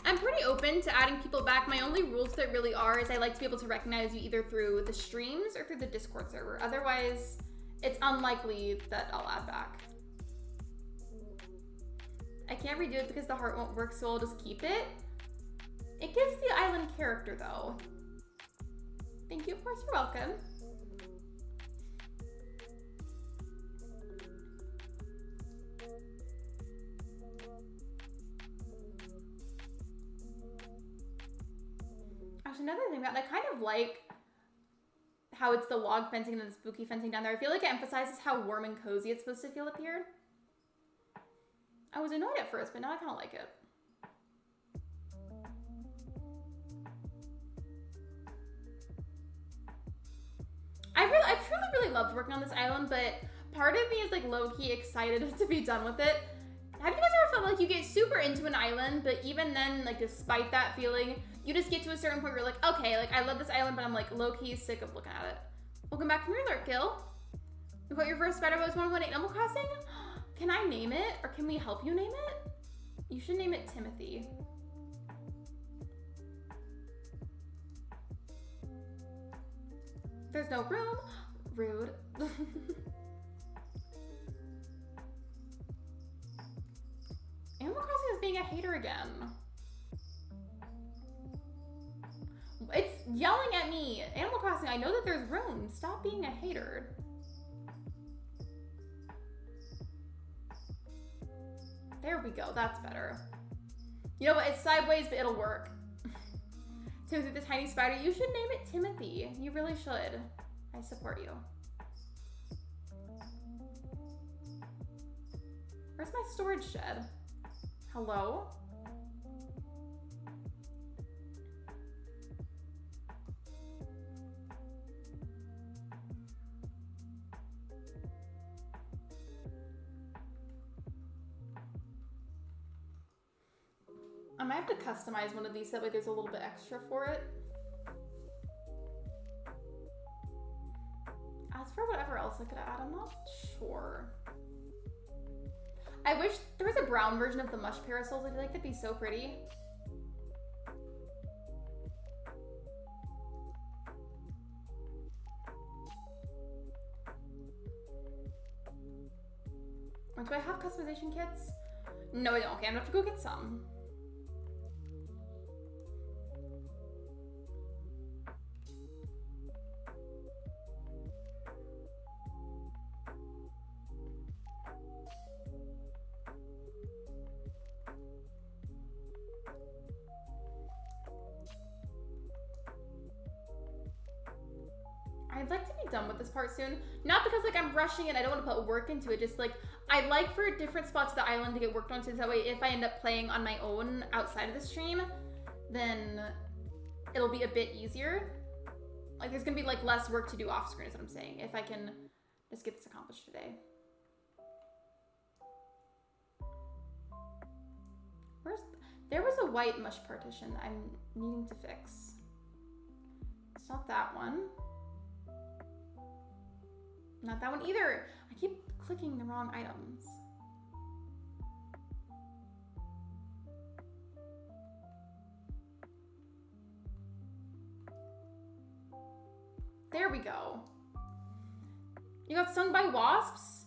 I'm pretty open to adding people back. My only rules that really are is I like to be able to recognize you either through the streams or through the Discord server. Otherwise, it's unlikely that I'll add back. I can't redo it because the heart won't work, so I'll just keep it. It gives the island character, though. Thank you, of course, you're welcome. Actually, another thing that I kind of like how it's the log fencing and the spooky fencing down there. I feel like it emphasizes how warm and cozy it's supposed to feel up here. I was annoyed at first, but now I kind of like it. I truly really loved working on this island, but part of me is like low-key excited to be done with it. Have you guys ever felt like you get super into an island, but even then, like, despite that feeling, you just get to a certain point where you're like, okay, like, I love this island, but I'm like low-key sick of looking at it. Welcome back from your Lurk Kill. You got your first Spider Bros 118 Animal Crossing? Can I name it, or can we help you name it? You should name it Timothy. There's no room. Rude. Animal Crossing is being a hater again. It's yelling at me. Animal Crossing, I know that there's room. Stop being a hater. There we go, that's better. You know what, it's sideways, but it'll work. Timothy the tiny spider, you should name it Timothy. You really should. I support you. Where's my storage shed? Hello? I might have to customize one of these so that way there's a little bit extra for it. As for whatever else I could add, I'm not sure. I wish there was a brown version of the mush parasols. I feel like that'd be so pretty. Or do I have customization kits? No, I don't. Okay, I'm gonna have to go get some. I'd like to be done with this part soon. Not because like I'm rushing it, I don't want to put work into it, just like I'd like for different spots of the island to get worked on so that way if I end up playing on my own outside of the stream, then it'll be a bit easier. Like there's gonna be like less work to do off screen is what I'm saying, if I can just get this accomplished today. There was a white mush partition that I'm needing to fix. It's not that one. Not that one either. I keep clicking the wrong items. There we go. You got stung by wasps?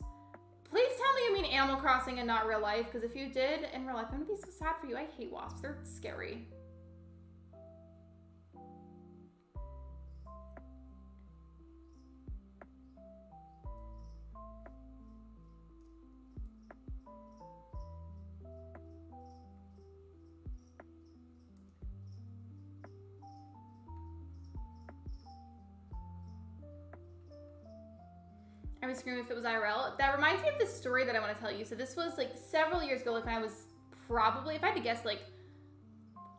Please tell me you mean Animal Crossing and not real life, because if you did in real life, I'm gonna be so sad for you. I hate wasps. They're scary. would scream if it was IRL. That reminds me of this story that I want to tell you. So this was like several years ago, like when I was probably, if I had to guess, like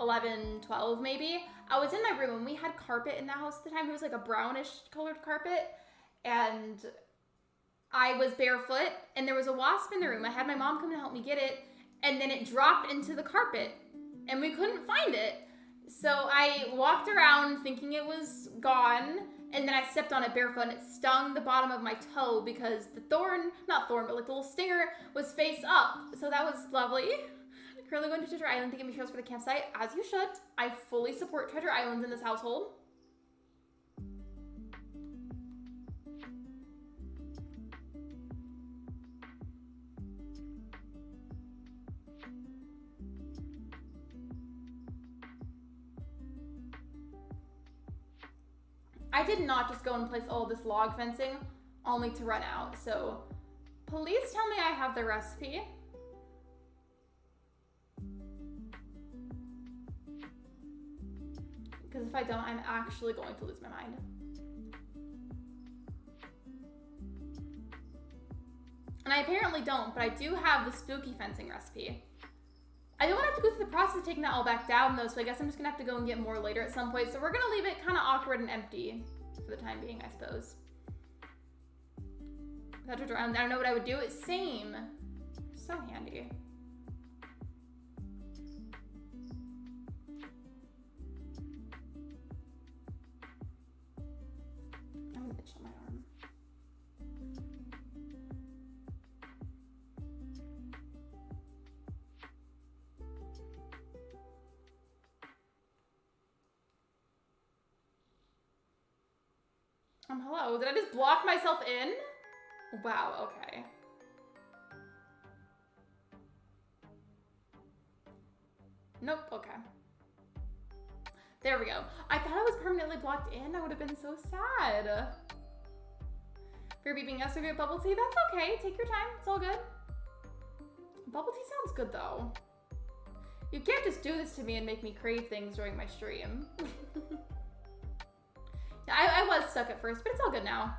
11, 12 maybe. I was in my room and we had carpet in the house at the time. It was like a brownish colored carpet. And I was barefoot and there was a wasp in the room. I had my mom come and help me get it. And then it dropped into the carpet and we couldn't find it. So I walked around thinking it was gone. And then I stepped on it barefoot and it stung the bottom of my toe because the not thorn, but like the little stinger was face up. So that was lovely. Currently going to Treasure Island to get materials for the campsite, as you should. I fully support Treasure Islands in this household. I did not just go and place all this log fencing only to run out. So please tell me I have the recipe. Because if I don't, I'm actually going to lose my mind. And I apparently don't, but I do have the spooky fencing recipe. I don't want to have to go through the process of taking that all back down though, so I guess I'm just gonna have to go and get more later at some point. So we're gonna leave it kind of awkward and empty for the time being, I suppose. I don't know what I would do. It's same. So handy. I'm gonna itch on my arm. Hello, did I just block myself in? Wow, okay. Nope, okay. There we go. I thought I was permanently blocked in. I would have been so sad. For beeping us with your bubble tea, that's okay. Take your time, it's all good. Bubble tea sounds good though. You can't just do this to me and make me crave things during my stream. I was stuck at first, but it's all good now.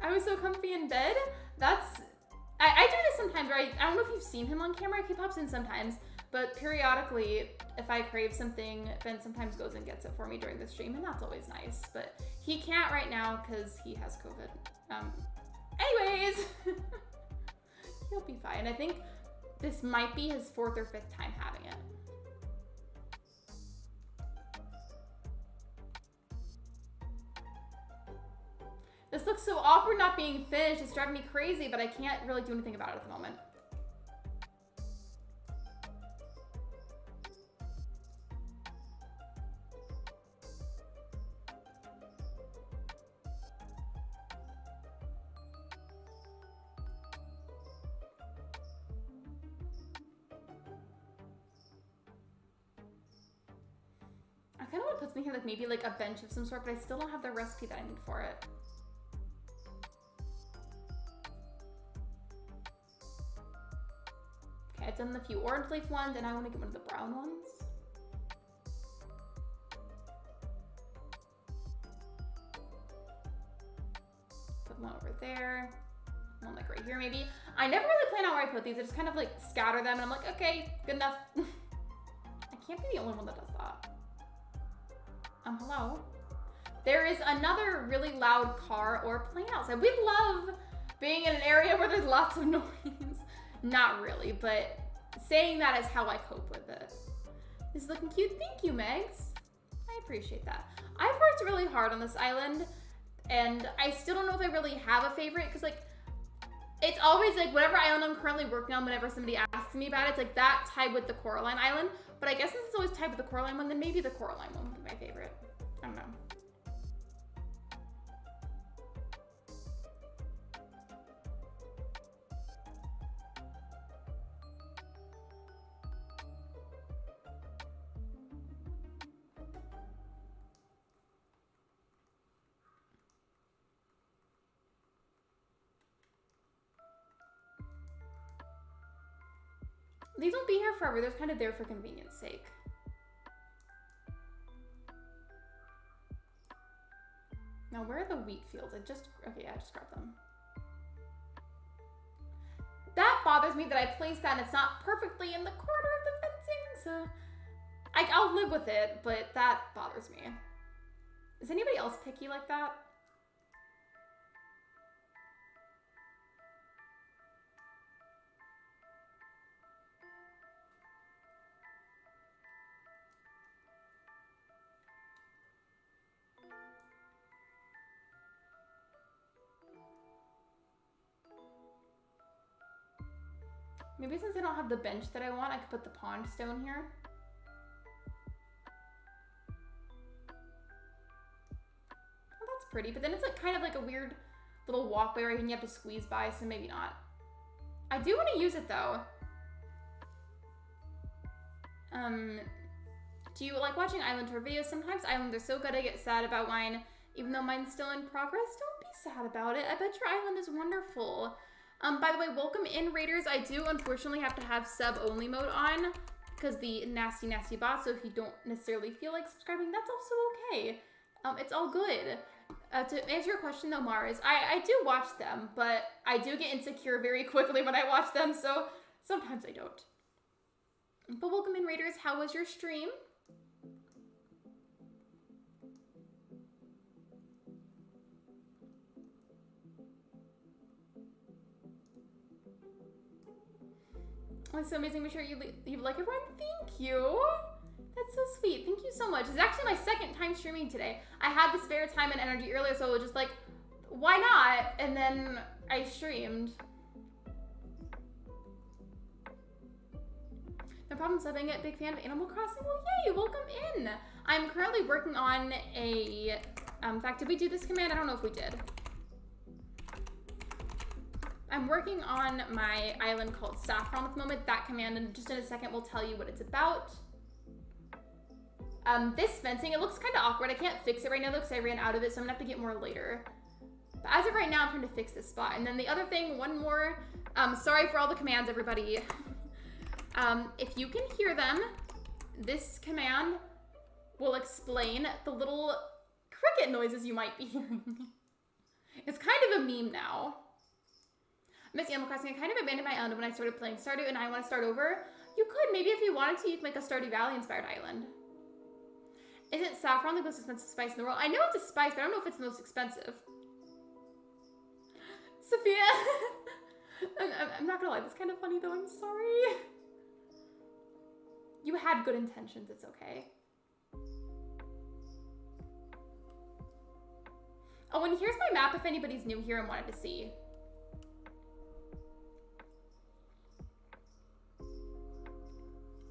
I was so comfy in bed. I do this sometimes, right? I don't know if you've seen him on camera. He pops in sometimes, but periodically, if I crave something, Ben sometimes goes and gets it for me during the stream, and that's always nice. But he can't right now because he has COVID. Anyways, he'll be fine. I think this might be his 4th or 5th time having it. This looks so awkward not being finished. It's driving me crazy, but I can't really do anything about it at the moment. I kind of want to put something here, like maybe like a bench of some sort, but I still don't have the recipe that I need for it. I've done the few orange leaf ones, and I want to get one of the brown ones. Put one over there. One like right here, maybe. I never really plan out where I put these. I just kind of like scatter them, and I'm like, okay, good enough. I can't be the only one that does that. Hello. There is another really loud car or plane outside. We love being in an area where there's lots of noise. Not really, but saying that is how I cope with it. This is looking cute. Thank you, Megs. I appreciate that. I've worked really hard on this island, and I still don't know if I really have a favorite, because like, it's always like whatever island I'm currently working on, whenever somebody asks me about it, it's like that tied with the Coraline Island. But I guess since it's always tied with the Coraline one, then maybe the Coraline one would be my favorite. I don't know. These won't be here forever. They're kind of there for convenience sake. Now, where are the wheat fields? Okay, I just grabbed them. That bothers me that I placed that and it's not perfectly in the corner of the fencing, so I'll live with it, but that bothers me. Is anybody else picky like that? Maybe since I don't have the bench that I want, I could put the pond stone here. Oh, that's pretty, but then it's like kind of like a weird little walkway right, and you have to squeeze by, so maybe not. I do want to use it though. Do you like watching Island tour videos? Sometimes Islands are so good I get sad about mine, even though mine's still in progress. Don't be sad about it. I bet your island is wonderful. By the way, welcome in, Raiders. I do unfortunately have to have sub-only mode on because the nasty bot, so if you don't necessarily feel like subscribing, that's also okay. It's all good. To answer your question though, Mars, I do watch them, but I do get insecure very quickly when I watch them, so sometimes I don't. But welcome in, Raiders. How was your stream? Oh, it's so amazing. Make sure you like everyone. Thank you. That's so sweet. Thank you so much. It's actually my second time streaming today. I had the spare time and energy earlier, so I was just like, why not? And then I streamed. No problem subbing it. Big fan of Animal Crossing. Well, yay, welcome in. I'm currently working on a, in fact, did we do this command? I don't know if we did. I'm working on my island called Saffron at the moment. That command, and just in a second, will tell you what it's about. This fencing, it looks kind of awkward. I can't fix it right now though because I ran out of it, so I'm gonna have to get more later. But as of right now, I'm trying to fix this spot. And then the other thing, one more, sorry for all the commands, everybody. If you can hear them, this command will explain the little cricket noises you might be hearing. It's kind of a meme now. Miss Animal Crossing, I kind of abandoned my island when I started playing Stardew and I want to start over. You could, maybe if you wanted to, you could make a Stardew Valley inspired island. Isn't saffron the most expensive spice in the world? I know it's a spice, but I don't know if it's the most expensive. Sophia! I'm not gonna lie, that's kind of funny though, I'm sorry. You had good intentions, it's okay. Oh, and here's my map if anybody's new here and wanted to see.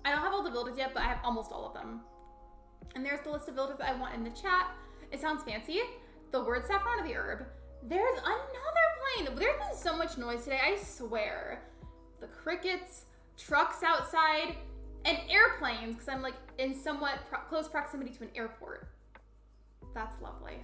I don't have all the builders yet, but I have almost all of them. And there's the list of builders that I want in the chat. It sounds fancy. The word saffron or the herb. There's another plane. There's been so much noise today, I swear. The crickets, trucks outside, and airplanes, because I'm like in somewhat close proximity to an airport. That's lovely.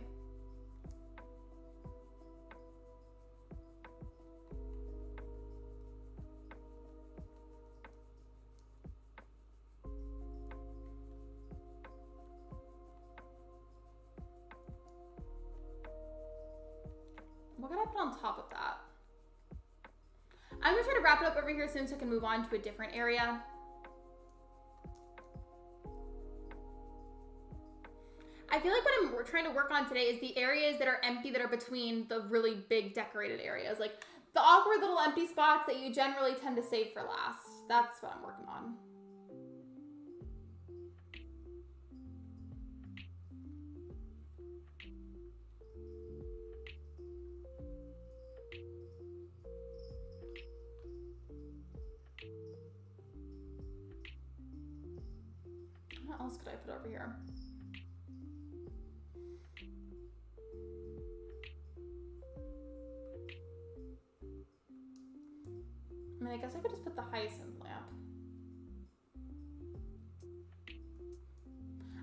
What can I put on top of that? I'm gonna try to wrap it up over here soon so I can move on to a different area. I feel like what I'm trying to work on today is the areas that are empty that are between the really big decorated areas. Like the awkward little empty spots that you generally tend to save for last. That's what I'm working on. What else could I put over here? I mean, I guess I could just put the hyacinth lamp.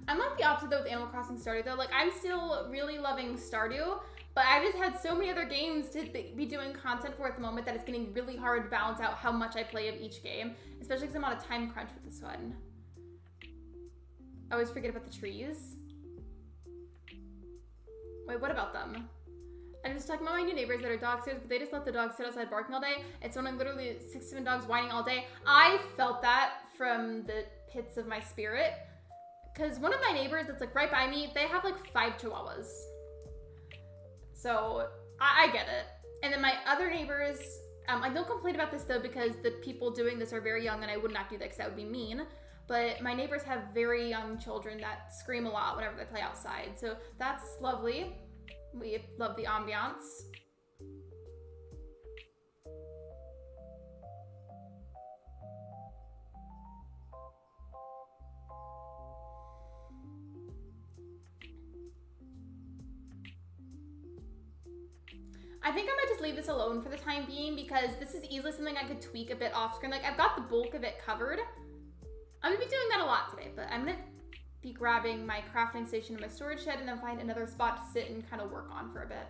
I'm like the opposite though with Animal Crossing Stardew though. Like I'm still really loving Stardew, but I just had so many other games to be doing content for at the moment that it's getting really hard to balance out how much I play of each game, especially because I'm on a time crunch with this one. I always forget about the trees. Wait, what about them? I'm just talking about my new neighbors that are dog sitters, but they just let the dogs sit outside barking all day. It's when I'm literally 6 to 7 dogs whining all day. I felt that from the pits of my spirit. Because one of my neighbors that's like right by me, they have like 5 chihuahuas. So I get it. And then my other neighbors, I don't complain about this though because the people doing this are very young and I would not do that because that would be mean. But my neighbors have very young children that scream a lot whenever they play outside. So that's lovely. We love the ambiance. I think I might just leave this alone for the time being because this is easily something I could tweak a bit off screen. Like I've got the bulk of it covered. I'm gonna be doing that a lot today, but I'm gonna be grabbing my crafting station in my storage shed and then find another spot to sit and kind of work on for a bit.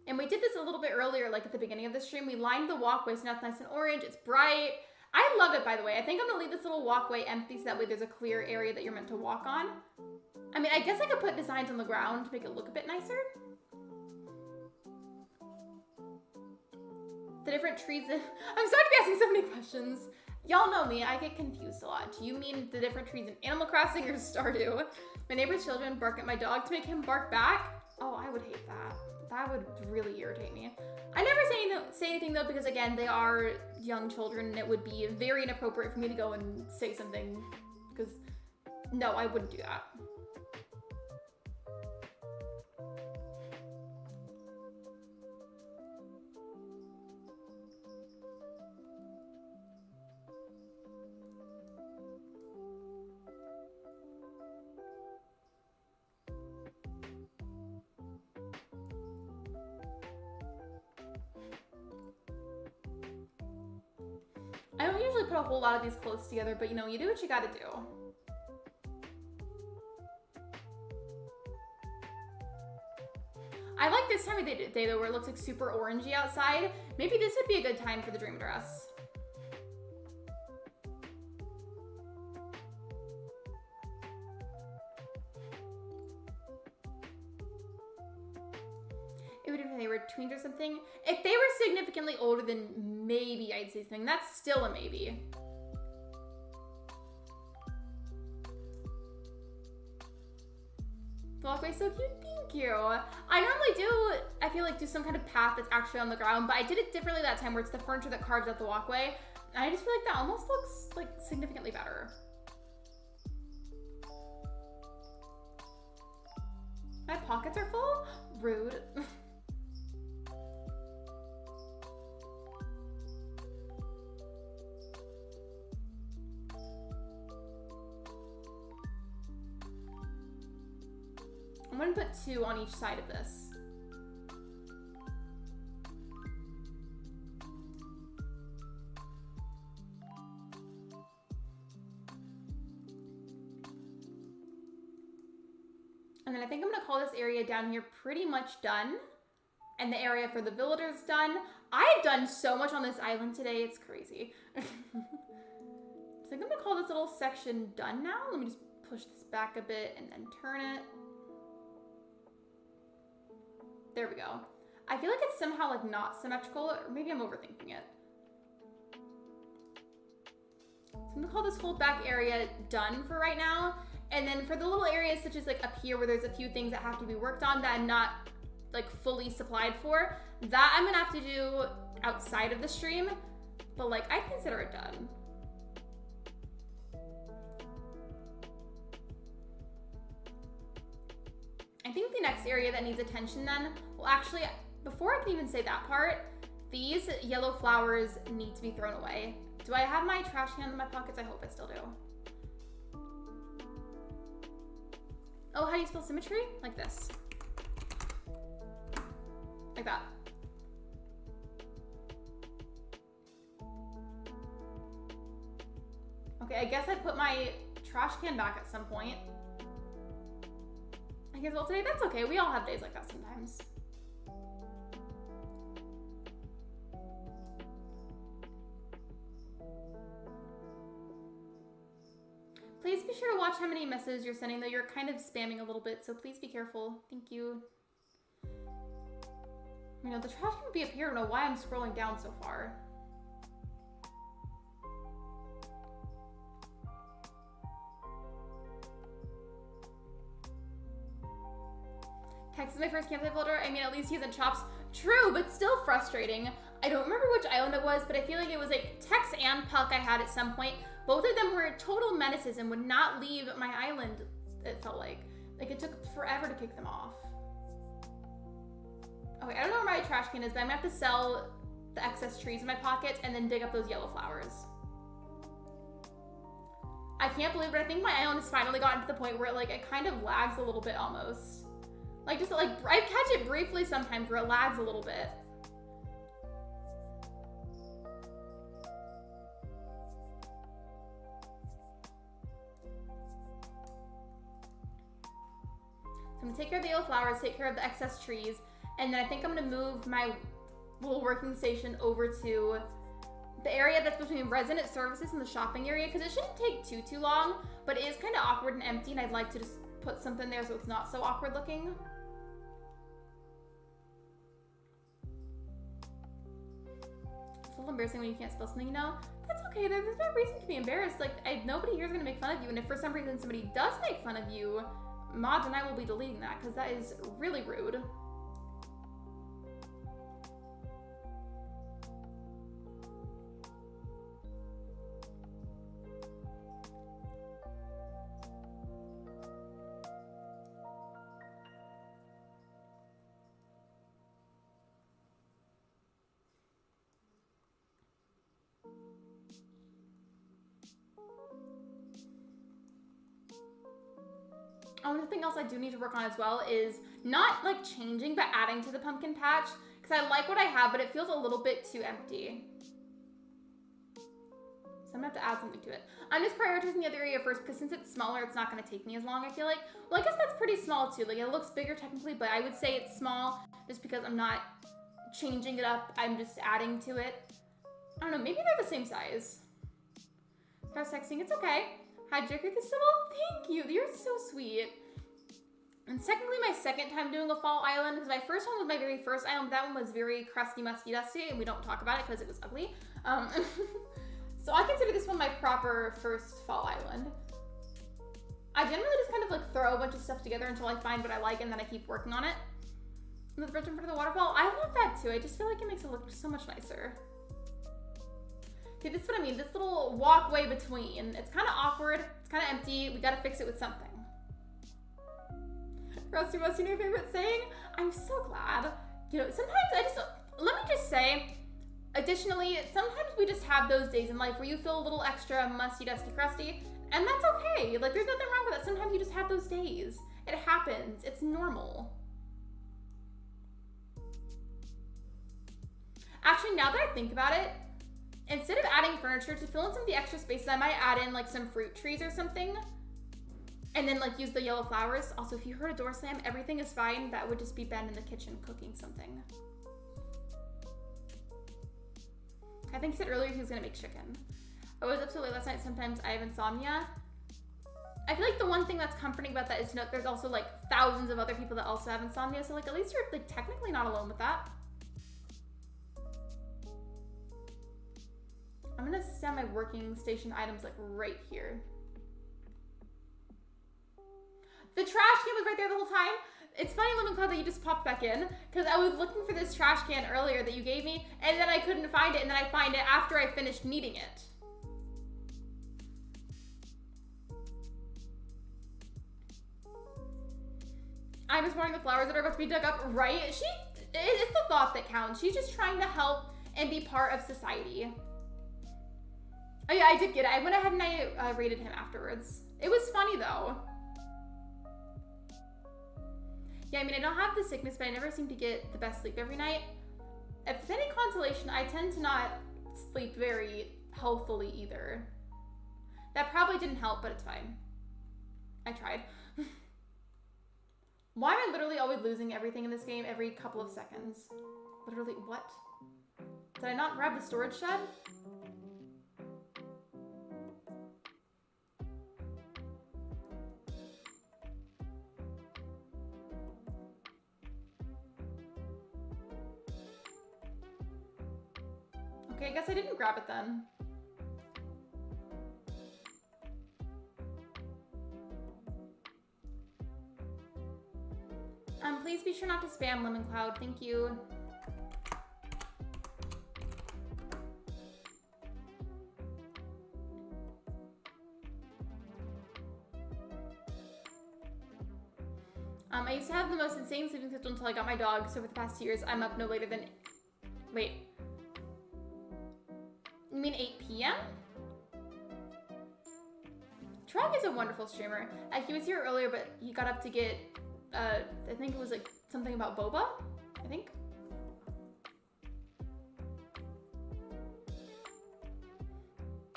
And we did this a little bit earlier, like at the beginning of the stream. We lined the walkway so now it's nice and orange, it's bright. I love it, by the way. I think I'm gonna leave this little walkway empty so that way there's a clear area that you're meant to walk on. I mean, I guess I could put designs on the ground to make it look a bit nicer. The different trees. I'm starting to be asking so many questions. Y'all know me, I get confused a lot. Do you mean the different trees in Animal Crossing or Stardew? My neighbor's children bark at my dog to make him bark back. Oh, I would hate that. That would really irritate me. I never say anything though because again, they are young children and it would be very inappropriate for me to go and say something because no, I wouldn't do that. I don't usually put a whole lot of these close together, but you know, you do what you gotta do. I like this time of day though, where it looks like super orangey outside. Maybe this would be a good time for the dream dress. It would if they were tweens or something. If they were significantly older, then maybe I'd say something. That's still a maybe. The walkway's so cute, thank you. I normally do, I feel like do some kind of path that's actually on the ground, but I did it differently that time where it's the furniture that carves out the walkway. And I just feel like that almost looks like significantly better. My pockets are full? Rude. I'm gonna put 2 on each side of this. And then I think I'm gonna call this area down here pretty much done. And the area for the villagers done. I've done so much on this island today, it's crazy. So I think I'm gonna call this little section done now. Let me just push this back a bit and then turn it. There we go. I feel like it's somehow like not symmetrical, or maybe I'm overthinking it. So I'm gonna call this whole back area done for right now. And then for the little areas such as like up here where there's a few things that have to be worked on that I'm not like fully supplied for, that I'm gonna have to do outside of the stream, but like I consider it done. I think the next area that needs attention then, well actually, before I can even say that part, these yellow flowers need to be thrown away. Do I have my trash can in my pockets? I hope I still do. Oh, how do you spell symmetry? Like this. Like that. Okay, I guess I put my trash can back at some point. I guess, well, today that's okay. We all have days like that sometimes. be sure to watch how many messages you're sending, though you're kind of spamming a little bit, so please be careful. Thank you. You know, the trash can be up here. I don't know why I'm scrolling down so far. Tex is my first campsite builder. I mean, at least he hasn't chops. True, but still frustrating. I don't remember which island it was, but I feel like it was like Tex and Puck I had at some point. Both of them were total menaces and would not leave my island, it felt like. Like, it took forever to kick them off. Okay, I don't know where my trash can is, but I'm gonna have to sell the excess trees in my pockets and then dig up those yellow flowers. I can't believe it, but I think my island has finally gotten to the point where it kind of lags a little bit almost. Like, just like, I catch it briefly sometimes where it lags a little bit. So I'm gonna take care of the yellow flowers, take care of the excess trees, and then I think I'm gonna move my little working station over to the area that's between resident services and the shopping area, because it shouldn't take too long, but it is kind of awkward and empty, and I'd like to just put something there so it's not so awkward looking. It's a little embarrassing when you can't spell something, you know? That's okay, there's no reason to be embarrassed. Like, nobody here is gonna make fun of you, and if for some reason somebody does make fun of you, Mods and I will be deleting that, because that is really rude. Something else I do need to work on as well is not like changing, but adding to the pumpkin patch, because I like what I have, but it feels a little bit too empty. So I'm gonna have to add something to it. I'm just prioritizing the other area first, because since it's smaller, it's not gonna take me as long, I feel like. Well, I guess that's pretty small too. Like, it looks bigger technically, but I would say it's small just because I'm not changing it up. I'm just adding to it. I don't know, maybe they're the same size. If I was texting, it's okay. Hi, Jerker the Sybil. Thank you. You're so sweet. And technically my second time doing a fall island, because my first one was my very first island, but that one was very crusty, musty, dusty, and we don't talk about it because it was ugly. So I consider this one my proper first fall island. I generally just kind of like throw a bunch of stuff together until I find what I like, and then I keep working on it. And the bridge in front of the waterfall, I love that too. I just feel like it makes it look so much nicer. See, this is what I mean, this little walkway between. It's kind of awkward, it's kind of empty, we gotta fix it with something. Rusty Musty, your favorite saying? I'm so glad. You know, sometimes let me just say, additionally, sometimes we just have those days in life where you feel a little extra musty, dusty, crusty, and that's okay. Like, there's nothing wrong with that. Sometimes you just have those days. It happens. It's normal. Actually, now that I think about it, instead of adding furniture, to fill in some of the extra spaces, I might add in like some fruit trees or something. And then like use the yellow flowers. Also, if you heard a door slam, everything is fine. That would just be Ben in the kitchen cooking something. I think he said earlier he was gonna make chicken. I was up so late last night, sometimes I have insomnia. I feel like the one thing that's comforting about that is to know there's also like thousands of other people that also have insomnia. So like at least you're like technically not alone with that. I'm gonna set my working station items like right here. The trash can was right there the whole time. It's funny, Living Cloud, that you just popped back in, because I was looking for this trash can earlier that you gave me, and then I couldn't find it, and then I find it after I finished needing it. I'm just watering the flowers that are about to be dug up, right? It's the thought that counts. She's just trying to help and be part of society. Oh yeah, I did get it. I went ahead and I rated him afterwards. It was funny though. Yeah, I mean, I don't have the sickness, but I never seem to get the best sleep every night. If it's any consolation, I tend to not sleep very healthily either. That probably didn't help, but it's fine. I tried. Why am I literally always losing everything in this game every couple of seconds? Literally, what? Did I not grab the storage shed? Okay, I guess I didn't grab it then. Please be sure not to spam Lemon Cloud. Thank you. I used to have the most insane sleeping schedule until I got my dog, so for the past 2 years, I'm up no later than... Wait. You mean 8 p.m.? Trog is a wonderful streamer. He was here earlier, but he got up to get, I think it was like something about boba, I think.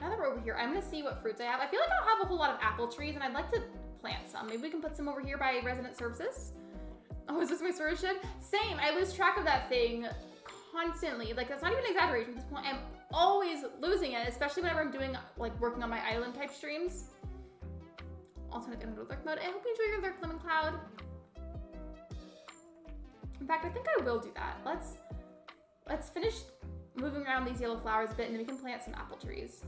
Now that we're over here, I'm gonna see what fruits I have. I feel like I don't have a whole lot of apple trees, and I'd like to plant some. Maybe we can put some over here by resident services. Oh, is this my storage shed? Same, I lose track of that thing constantly. Like, that's not even an exaggeration at this point. I'm always losing it, especially whenever I'm doing, like, working on my island type streams. Alternate into Lurk mode. I hope you enjoy your Lurk, Lemon Cloud. In fact, I think I will do that. Let's finish moving around these yellow flowers a bit, and then we can plant some apple trees.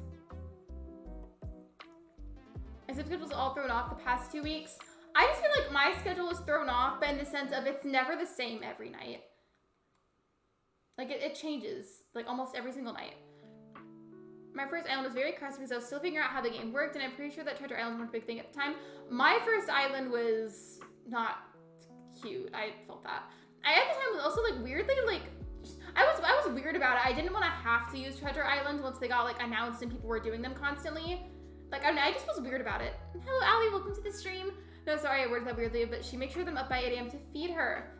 My sleep schedule's all thrown off the past 2 weeks. I just feel like my schedule is thrown off, but in the sense of it's never the same every night. Like, it changes, like, almost every single night. My first island was very crusty because I was still figuring out how the game worked, and I'm pretty sure that Treasure Islands weren't a big thing at the time. My first island was not cute. I felt that. I at the time was also, like, weirdly, like, I was weird about it. I didn't want to have to use Treasure Islands once they got, like, announced and people were doing them constantly. Like, I just was weird about it. Hello, Allie, welcome to the stream. No, sorry, I worded that weirdly, but she makes sure I'm up by 8 a.m. to feed her.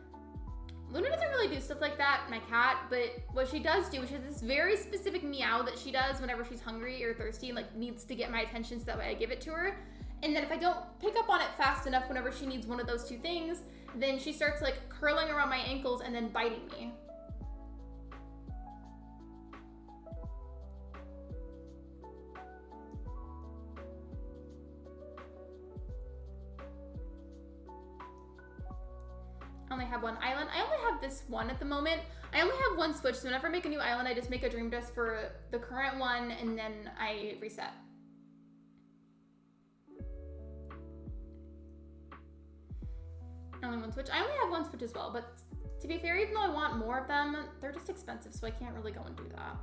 Luna doesn't really do stuff like that, my cat, but what she does do, which is this very specific meow that she does whenever she's hungry or thirsty and, like, needs to get my attention so that way I give it to her. And then if I don't pick up on it fast enough whenever she needs one of those two things, then she starts, like, curling around my ankles and then biting me. I only have one island. I only have this one at the moment. I only have one switch, so whenever I make a new island, I just make a dream dress for the current one, and then I reset. Only one switch. I only have one switch as well, but to be fair, even though I want more of them, they're just expensive, so I can't really go and do that.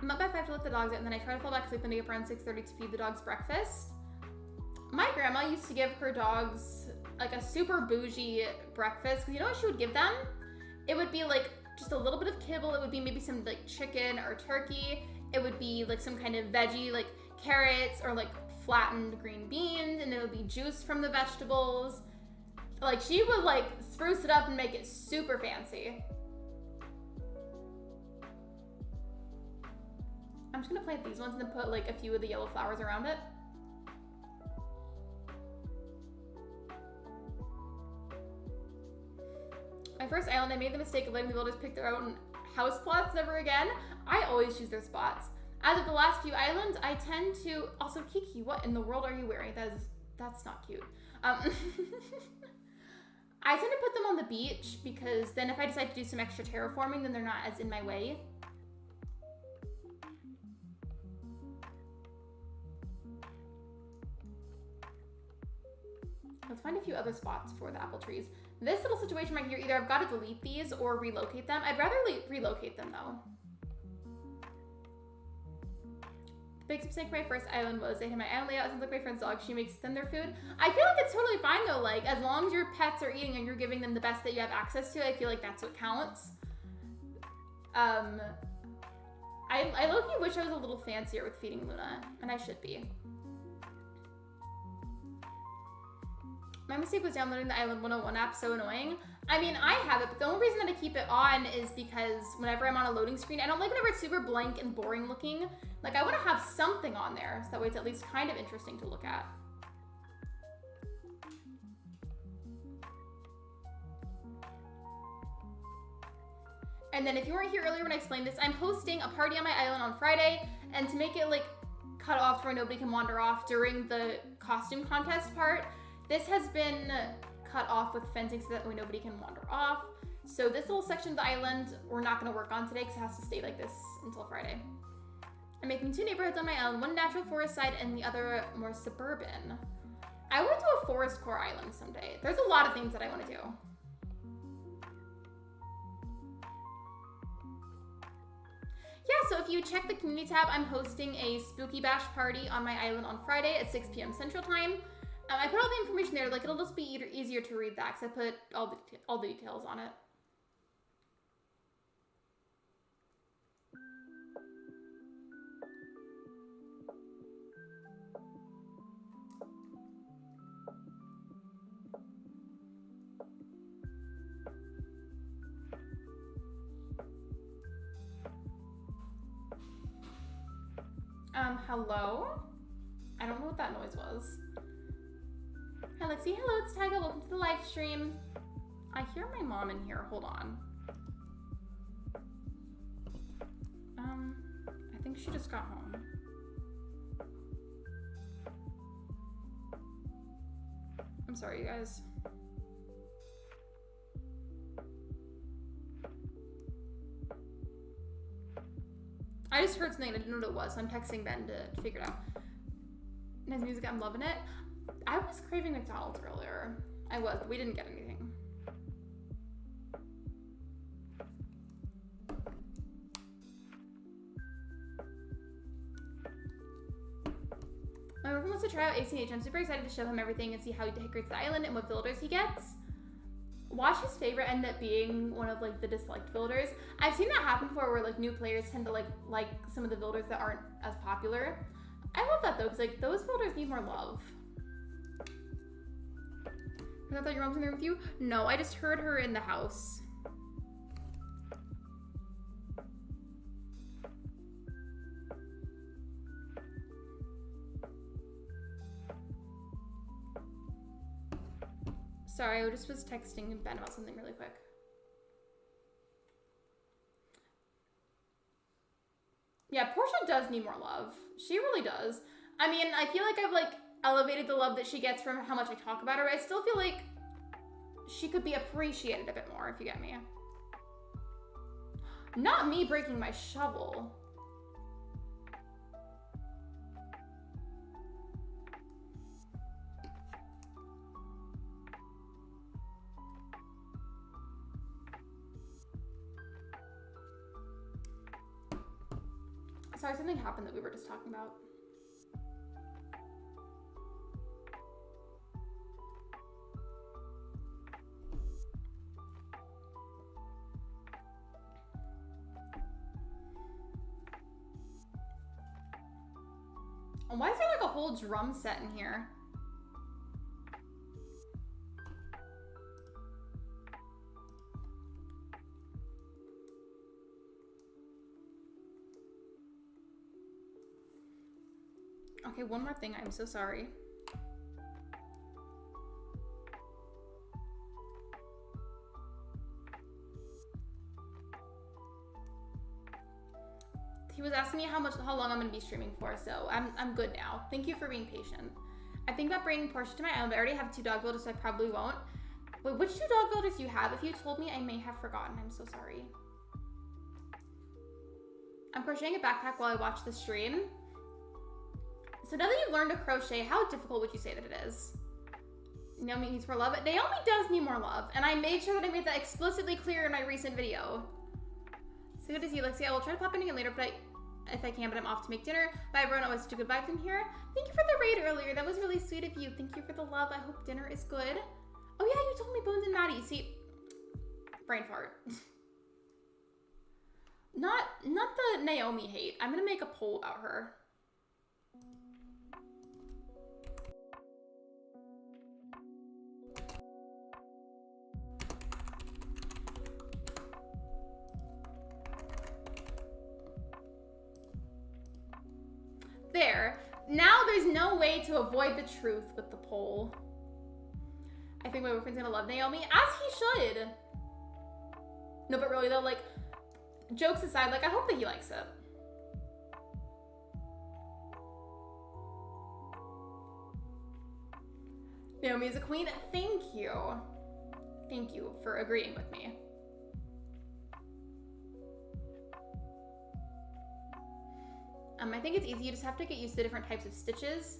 I'm up by 5 to let the dogs out, and then I try to fall back asleep and get up around 6:30 to feed the dogs breakfast. My grandma used to give her dogs like a super bougie breakfast. You know what she would give them? It would be like just a little bit of kibble. It would be maybe some like chicken or turkey. It would be like some kind of veggie, like carrots or like flattened green beans, and it would be juice from the vegetables. Like, she would like spruce it up and make it super fancy. I'm just gonna plant these ones and then put like a few of the yellow flowers around it. My first island, I made the mistake of letting the builders pick their own house plots. Never again. I always choose their spots. As of the last few islands, I tend to... Also, Kiki, what in the world are you wearing? That's not cute. I tend to put them on the beach because then if I decide to do some extra terraforming, then they're not as in my way. Let's find a few other spots for the apple trees. This little situation right here, either I've got to delete these or relocate them. I'd rather relocate them though. The biggest mistake my first island was I had my island layout. It sounds like my friend's dog. She makes them their food. I feel like it's totally fine though. Like, as long as your pets are eating and you're giving them the best that you have access to, I feel like that's what counts. I low-key wish I was a little fancier with feeding Luna, and I should be. My mistake was downloading the Island 101 app, so annoying. I mean, I have it, but the only reason that I keep it on is because whenever I'm on a loading screen, I don't like whenever it's super blank and boring looking. Like, I want to have something on there, so that way it's at least kind of interesting to look at. And then if you weren't here earlier when I explained this, I'm hosting a party on my island on Friday, and to make it like cut off where nobody can wander off during the costume contest part, this has been cut off with fencing so that way nobody can wander off. So this little section of the island, we're not gonna work on today because it has to stay like this until Friday. I'm making 2 neighborhoods on my island, one natural forest side and the other more suburban. I want to do a forest core island someday. There's a lot of things that I want to do. Yeah, so if you check the community tab, I'm hosting a spooky bash party on my island on Friday at 6 p.m. Central Time. I put all the information there, like it'll just be easier to read that because I put all the details on it. Hello? I don't know what that noise was. Hi, Lexi. Hello, it's Tyga. Welcome to the live stream. I hear my mom in here. Hold on. I think she just got home. I'm sorry, you guys. I just heard something and I didn't know what it was, so I'm texting Ben to figure it out. Nice music, I'm loving it. I was craving McDonald's earlier. I was, but we didn't get anything. My boyfriend wants to try out ACNH. I'm super excited to show him everything and see how he decorates the island and what builders he gets. Watch his favorite end up being one of like the disliked builders. I've seen that happen before where like new players tend to like some of the builders that aren't as popular. I love that though, because like those builders need more love. I thought your mom's in there with you? No, I just heard her in the house. Sorry, I just was texting Ben about something really quick. Yeah, Portia does need more love. She really does. I mean, I feel like I've like elevated the love that she gets from how much I talk about her, but I still feel like she could be appreciated a bit more, if you get me. Not me breaking my shovel. Sorry, something happened that we were just talking about. And why is there like a whole drum set in here? Okay, one more thing. I'm so sorry. He was asking me how long I'm gonna be streaming for, so I'm good now. Thank you for being patient. I think about bringing Portia to my island, but I already have 2 dog builders, so I probably won't. Wait, which 2 dog builders do you have? If you told me, I may have forgotten. I'm so sorry. I'm crocheting a backpack while I watch the stream. So now that you've learned to crochet, how difficult would you say that it is? Naomi needs more love. Naomi does need more love, and I made sure that I made that explicitly clear in my recent video. So good to see you, Lexi. I will try to pop in again later, but if I can, but I'm off to make dinner. Bye, everyone. Always such a good vibes in here. Thank you for the raid earlier. That was really sweet of you. Thank you for the love. I hope dinner is good. Oh yeah, you told me Bones and Maddie. See, brain fart. Not the Naomi hate. I'm gonna make a poll about her. There. Now there's no way to avoid the truth with the poll. I think my boyfriend's gonna love Naomi, as he should. No, but really though, like, jokes aside, like, I hope that he likes it. Naomi is a queen. Thank you. Thank you for agreeing with me. I think it's easy. You just have to get used to different types of stitches.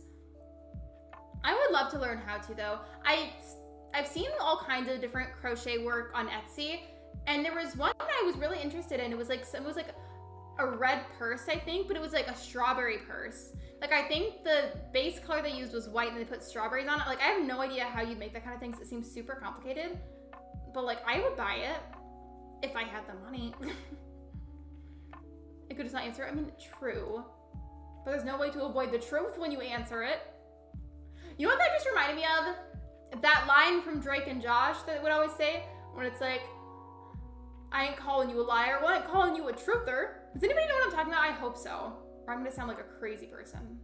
I would love to learn how to though. I've seen all kinds of different crochet work on Etsy, and there was one that I was really interested in. It was like a red purse, I think, but it was like a strawberry purse. Like I think the base color they used was white and they put strawberries on it. Like I have no idea how you'd make that kind of thing, so it seems super complicated. But like I would buy it if I had the money. I could just not answer it. I mean, true. But there's no way to avoid the truth when you answer it. You know what that just reminded me of? That line from Drake and Josh that they would always say, when it's like, I ain't calling you a liar, well, I ain't calling you a truther. Does anybody know what I'm talking about? I hope so. Or I'm gonna sound like a crazy person.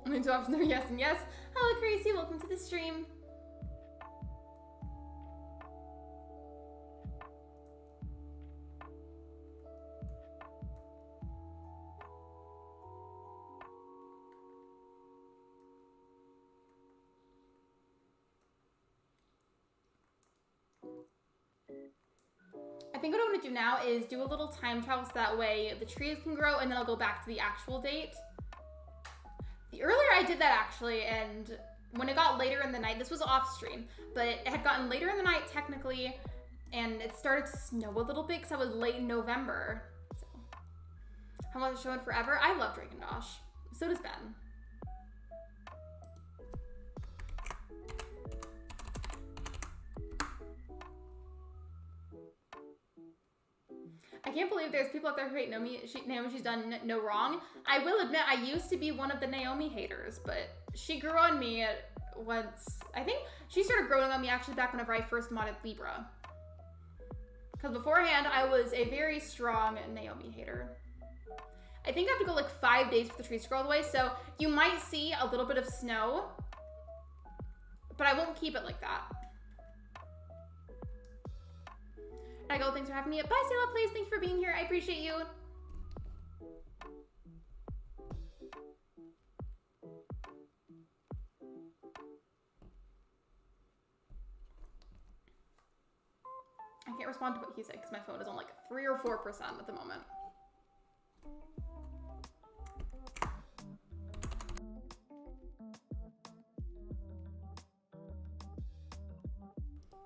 I mean, two options are yes and yes. Hello, Crazy, welcome to the stream. I think what I'm gonna do now is do a little time travel so that way the trees can grow, and then I'll go back to the actual date. Earlier I did that actually, and when it got later in the night, this was off stream, but it had gotten later in the night technically, and it started to snow a little bit because I was late in November. So, how long is it showing forever? I love Drake and Josh. So does Ben. I can't believe there's people out there who hate Naomi. She's done no wrong. I will admit, I used to be one of the Naomi haters, but she grew on me once. I think she started growing on me actually back whenever I first modded Libra. Because beforehand, I was a very strong Naomi hater. I think I have to go like 5 days for the trees to grow all the way, so you might see a little bit of snow, but I won't keep it like that. I go, thanks for having me. Bye, Sayla, please. Thanks for being here. I appreciate you. I can't respond to what he said because my phone is on like 3 or 4% at the moment.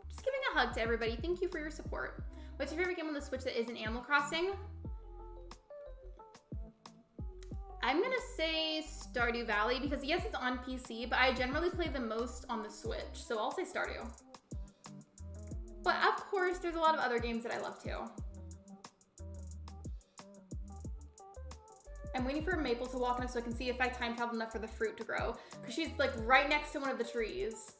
Just giving a hug to everybody. Thank you for your support. What's your favorite game on the Switch that isn't Animal Crossing? I'm gonna say Stardew Valley because yes, it's on PC, but I generally play the most on the Switch, so I'll say Stardew. But of course, there's a lot of other games that I love too. I'm waiting for Maple to walk in so I can see if I time travel enough for the fruit to grow, because she's like right next to one of the trees.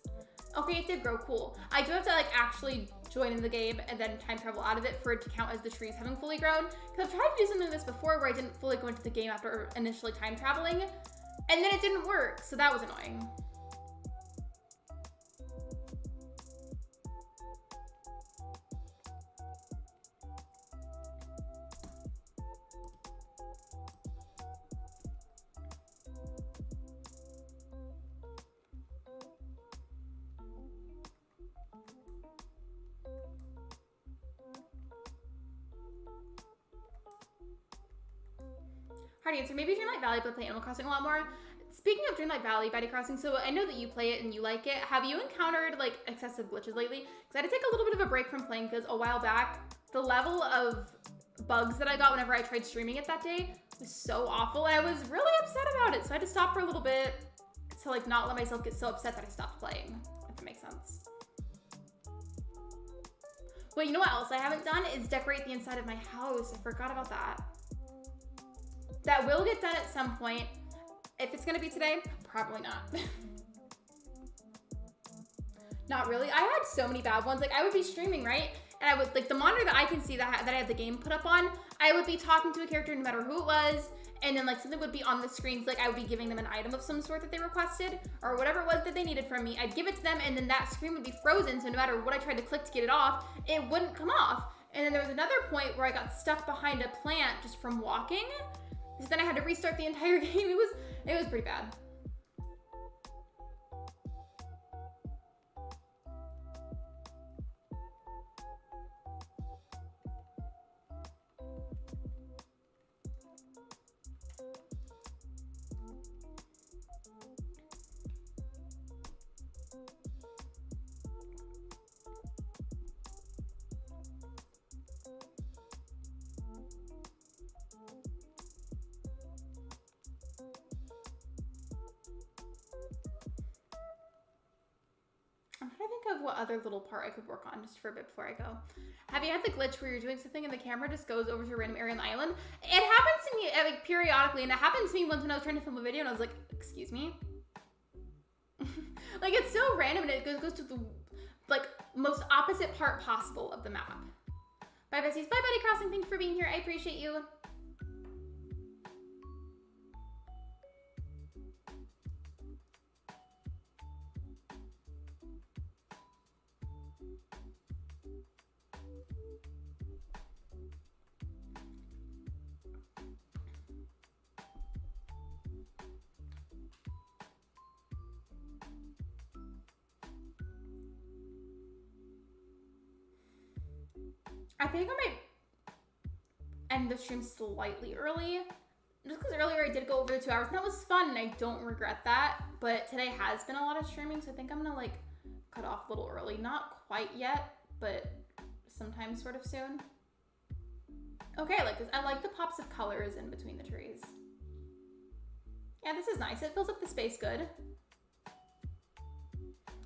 Okay, it did grow, cool. I do have to like actually join in the game and then time travel out of it for it to count as the trees having fully grown. Because I've tried to do something like this before where I didn't fully go into the game after initially time traveling, and then it didn't work, so that was annoying. Hard answer. Maybe Dreamlight Valley, but play Animal Crossing a lot more. Speaking of Dreamlight Valley, Betty Crossing, so I know that you play it and you like it. Have you encountered like excessive glitches lately? Because I had to take a little bit of a break from playing because a while back, the level of bugs that I got whenever I tried streaming it that day was so awful, and I was really upset about it. So I had to stop for a little bit to like not let myself get so upset that I stopped playing, if that makes sense. Wait, you know what else I haven't done is decorate the inside of my house. I forgot about that. That will get done at some point. If it's gonna be today, probably not. Not really. I had so many bad ones. Like I would be streaming, right? And I would like the monitor that I can see that I had the game put up on, I would be talking to a character no matter who it was, and then like something would be on the screen, so like I would be giving them an item of some sort that they requested, or whatever it was that they needed from me. I'd give it to them, and then that screen would be frozen, so no matter what I tried to click to get it off, it wouldn't come off. And then there was another point where I got stuck behind a plant just from walking. So then I had to restart the entire game. It was pretty bad. of what other little part I could work on just for a bit before I go. Have you had the glitch where you're doing something and the camera just goes over to a random area on the island? It happens to me like periodically, and it happened to me once when I was trying to film a video and I was like, excuse me? Like, it's so random and it goes to the like most opposite part possible of the map. Bye, besties. Bye, Buddy Crossing. Thank you for being here. I appreciate you. I think I might end the stream slightly early. Just because earlier I did go over the 2 hours and that was fun and I don't regret that. But today has been a lot of streaming, so I think I'm gonna like cut off a little early. Not quite yet, but sometime sort of soon. Okay, I like this. I like the pops of colors in between the trees. Yeah, this is nice. It fills up the space good.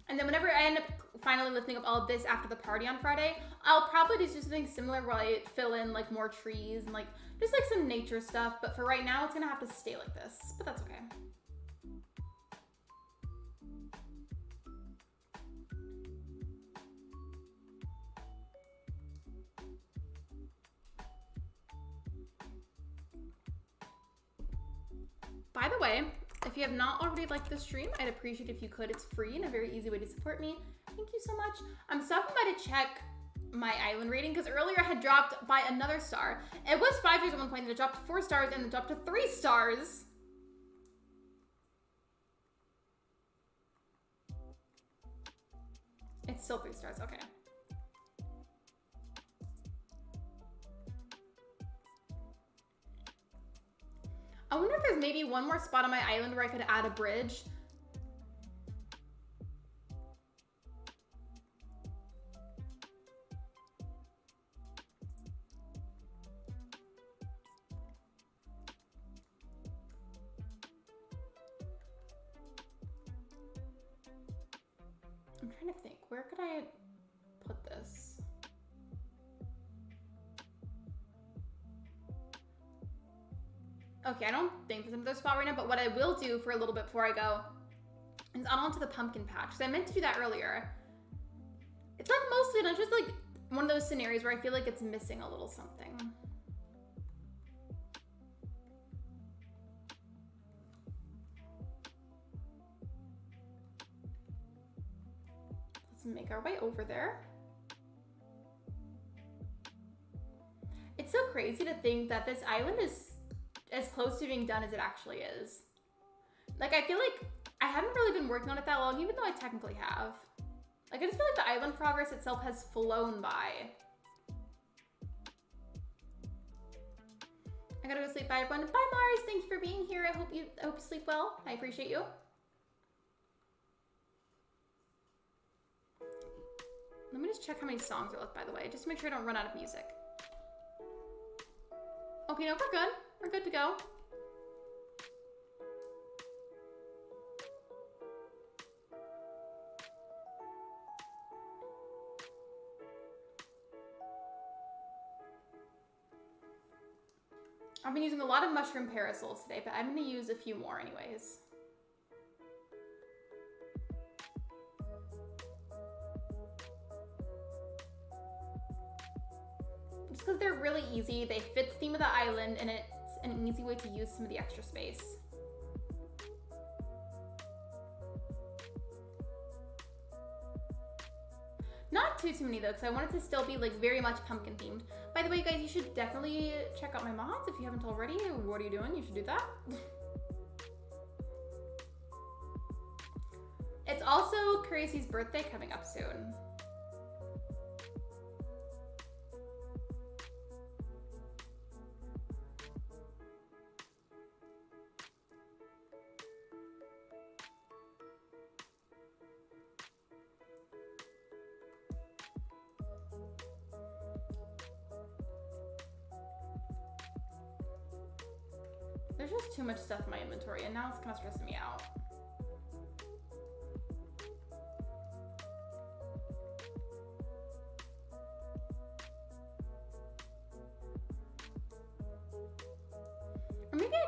And then whenever I end up finally lifting up all of this after the party on Friday, I'll probably just do something similar where I fill in like more trees and like just like some nature stuff. But for right now, it's gonna have to stay like this, but that's okay. By the way, if you have not already liked the stream, I'd appreciate if you could. It's free and a very easy way to support me. Thank you so much. I'm stopping by to check my island rating because earlier I had dropped by another star. It was 5 stars at one point, and it dropped to 4 stars, and it dropped to 3 stars. It's still 3 stars, okay. I wonder if there's maybe one more spot on my island where I could add a bridge. I'm trying to think, where could I put this? Okay, I don't think there's another spot right now, but what I will do for a little bit before I go is on onto the pumpkin patch. So I meant to do that earlier. It's like mostly done, just like one of those scenarios where I feel like it's missing a little something. Let's make our way over there. It's so crazy to think that this island is as close to being done as it actually is. Like, I feel like I haven't really been working on it that long, even though I technically have. Like, I just feel like the island progress itself has flown by. I gotta go sleep. Bye, everyone. Bye, Mars. Thank you for being here. I hope you sleep well. I appreciate you. Let me just check how many songs are left, by the way, just to make sure I don't run out of music. Okay, no, we're good. We're good to go. I've been using a lot of mushroom parasols today, but I'm going to use a few more anyways. Just because they're really easy, they fit the theme of the island, and it's an easy way to use some of the extra space. Not too many though, because I want it to still be like very much pumpkin themed. By the way, guys, you should definitely check out my mods if you haven't already. What are you doing? You should do that. It's also Crazy's birthday coming up soon. There's just too much stuff in my inventory, and now it's kind of stressing me out.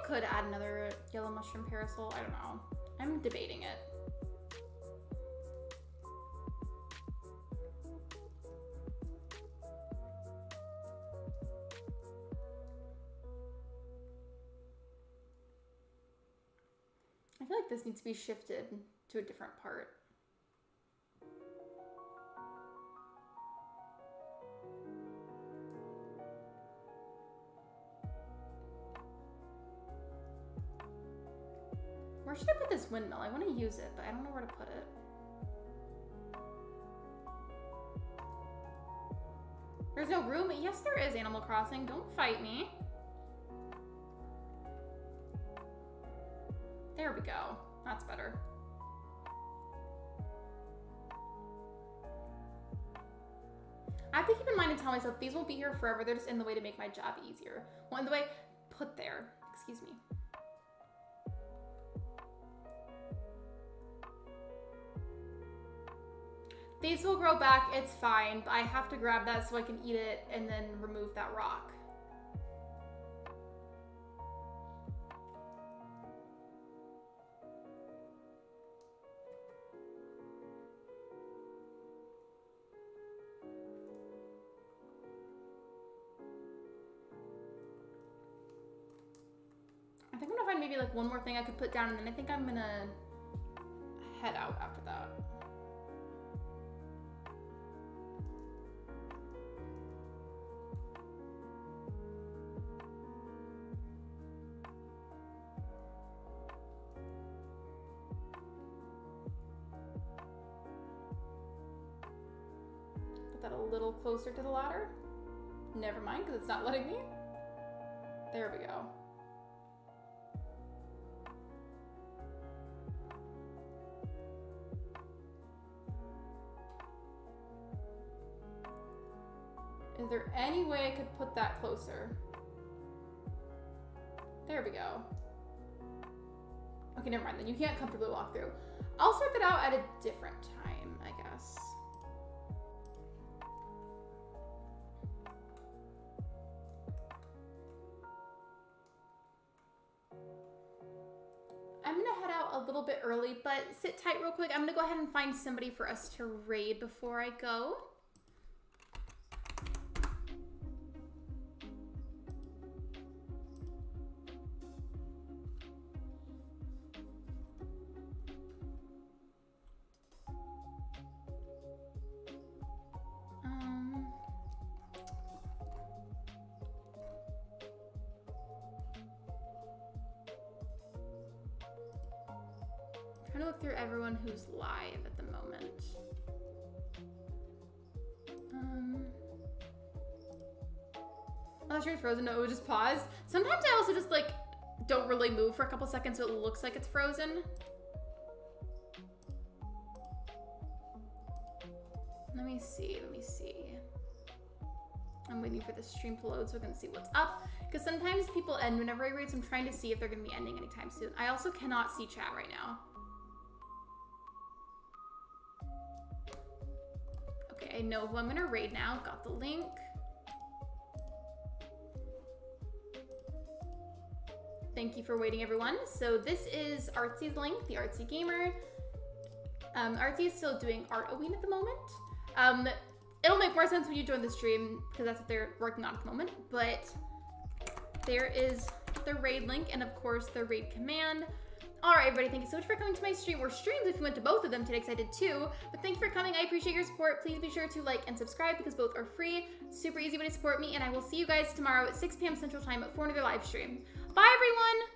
could add another yellow mushroom parasol. I don't know. I'm debating it. I feel like this needs to be shifted to a different part. Where should I put this windmill? I want to use it, but I don't know where to put it. There's no room? Yes, there is, Animal Crossing. Don't fight me. There we go. That's better. I have to keep in mind and tell myself these won't be here forever. They're just in the way to make my job easier. Well, in the way, put there. Excuse me. These will grow back, it's fine, but I have to grab that so I can eat it and then remove that rock. I think I'm gonna find maybe like one more thing I could put down, and then I think I'm gonna head out after that. Put that a little closer to the ladder. Never mind, because it's not letting me. There we go. Is there any way I could put that closer? There we go. Okay, never mind then. You can't comfortably walk through. I'll sort that out at a different time, I guess. I'm gonna head out a little bit early, but sit tight real quick. I'm gonna go ahead and find somebody for us to raid before I go. I'm trying to look through everyone who's live at the moment. Oh, that stream's frozen. No, it was just paused. Sometimes I also just like don't really move for a couple seconds so it looks like it's frozen. Let me see. I'm waiting for the stream to load so I can see what's up. Because sometimes people end whenever I read, so I'm trying to see if they're going to be ending anytime soon. I also cannot see chat right now. Okay, I know who I'm going to raid now. Got the link. Thank you for waiting, everyone. So this is Artsy's link, the Artsy Gamer. Artsy is still doing Art Oween at the moment. It'll make more sense when you join the stream because that's what they're working on at the moment. But there is the raid link and of course the raid command. All right, everybody, thank you so much for coming to my stream or streams if you went to both of them today because I did too. But thank you for coming. I appreciate your support. Please be sure to like and subscribe because both are free. Super easy way to support me. And I will see you guys tomorrow at 6 p.m. Central Time for another live stream. Bye, everyone.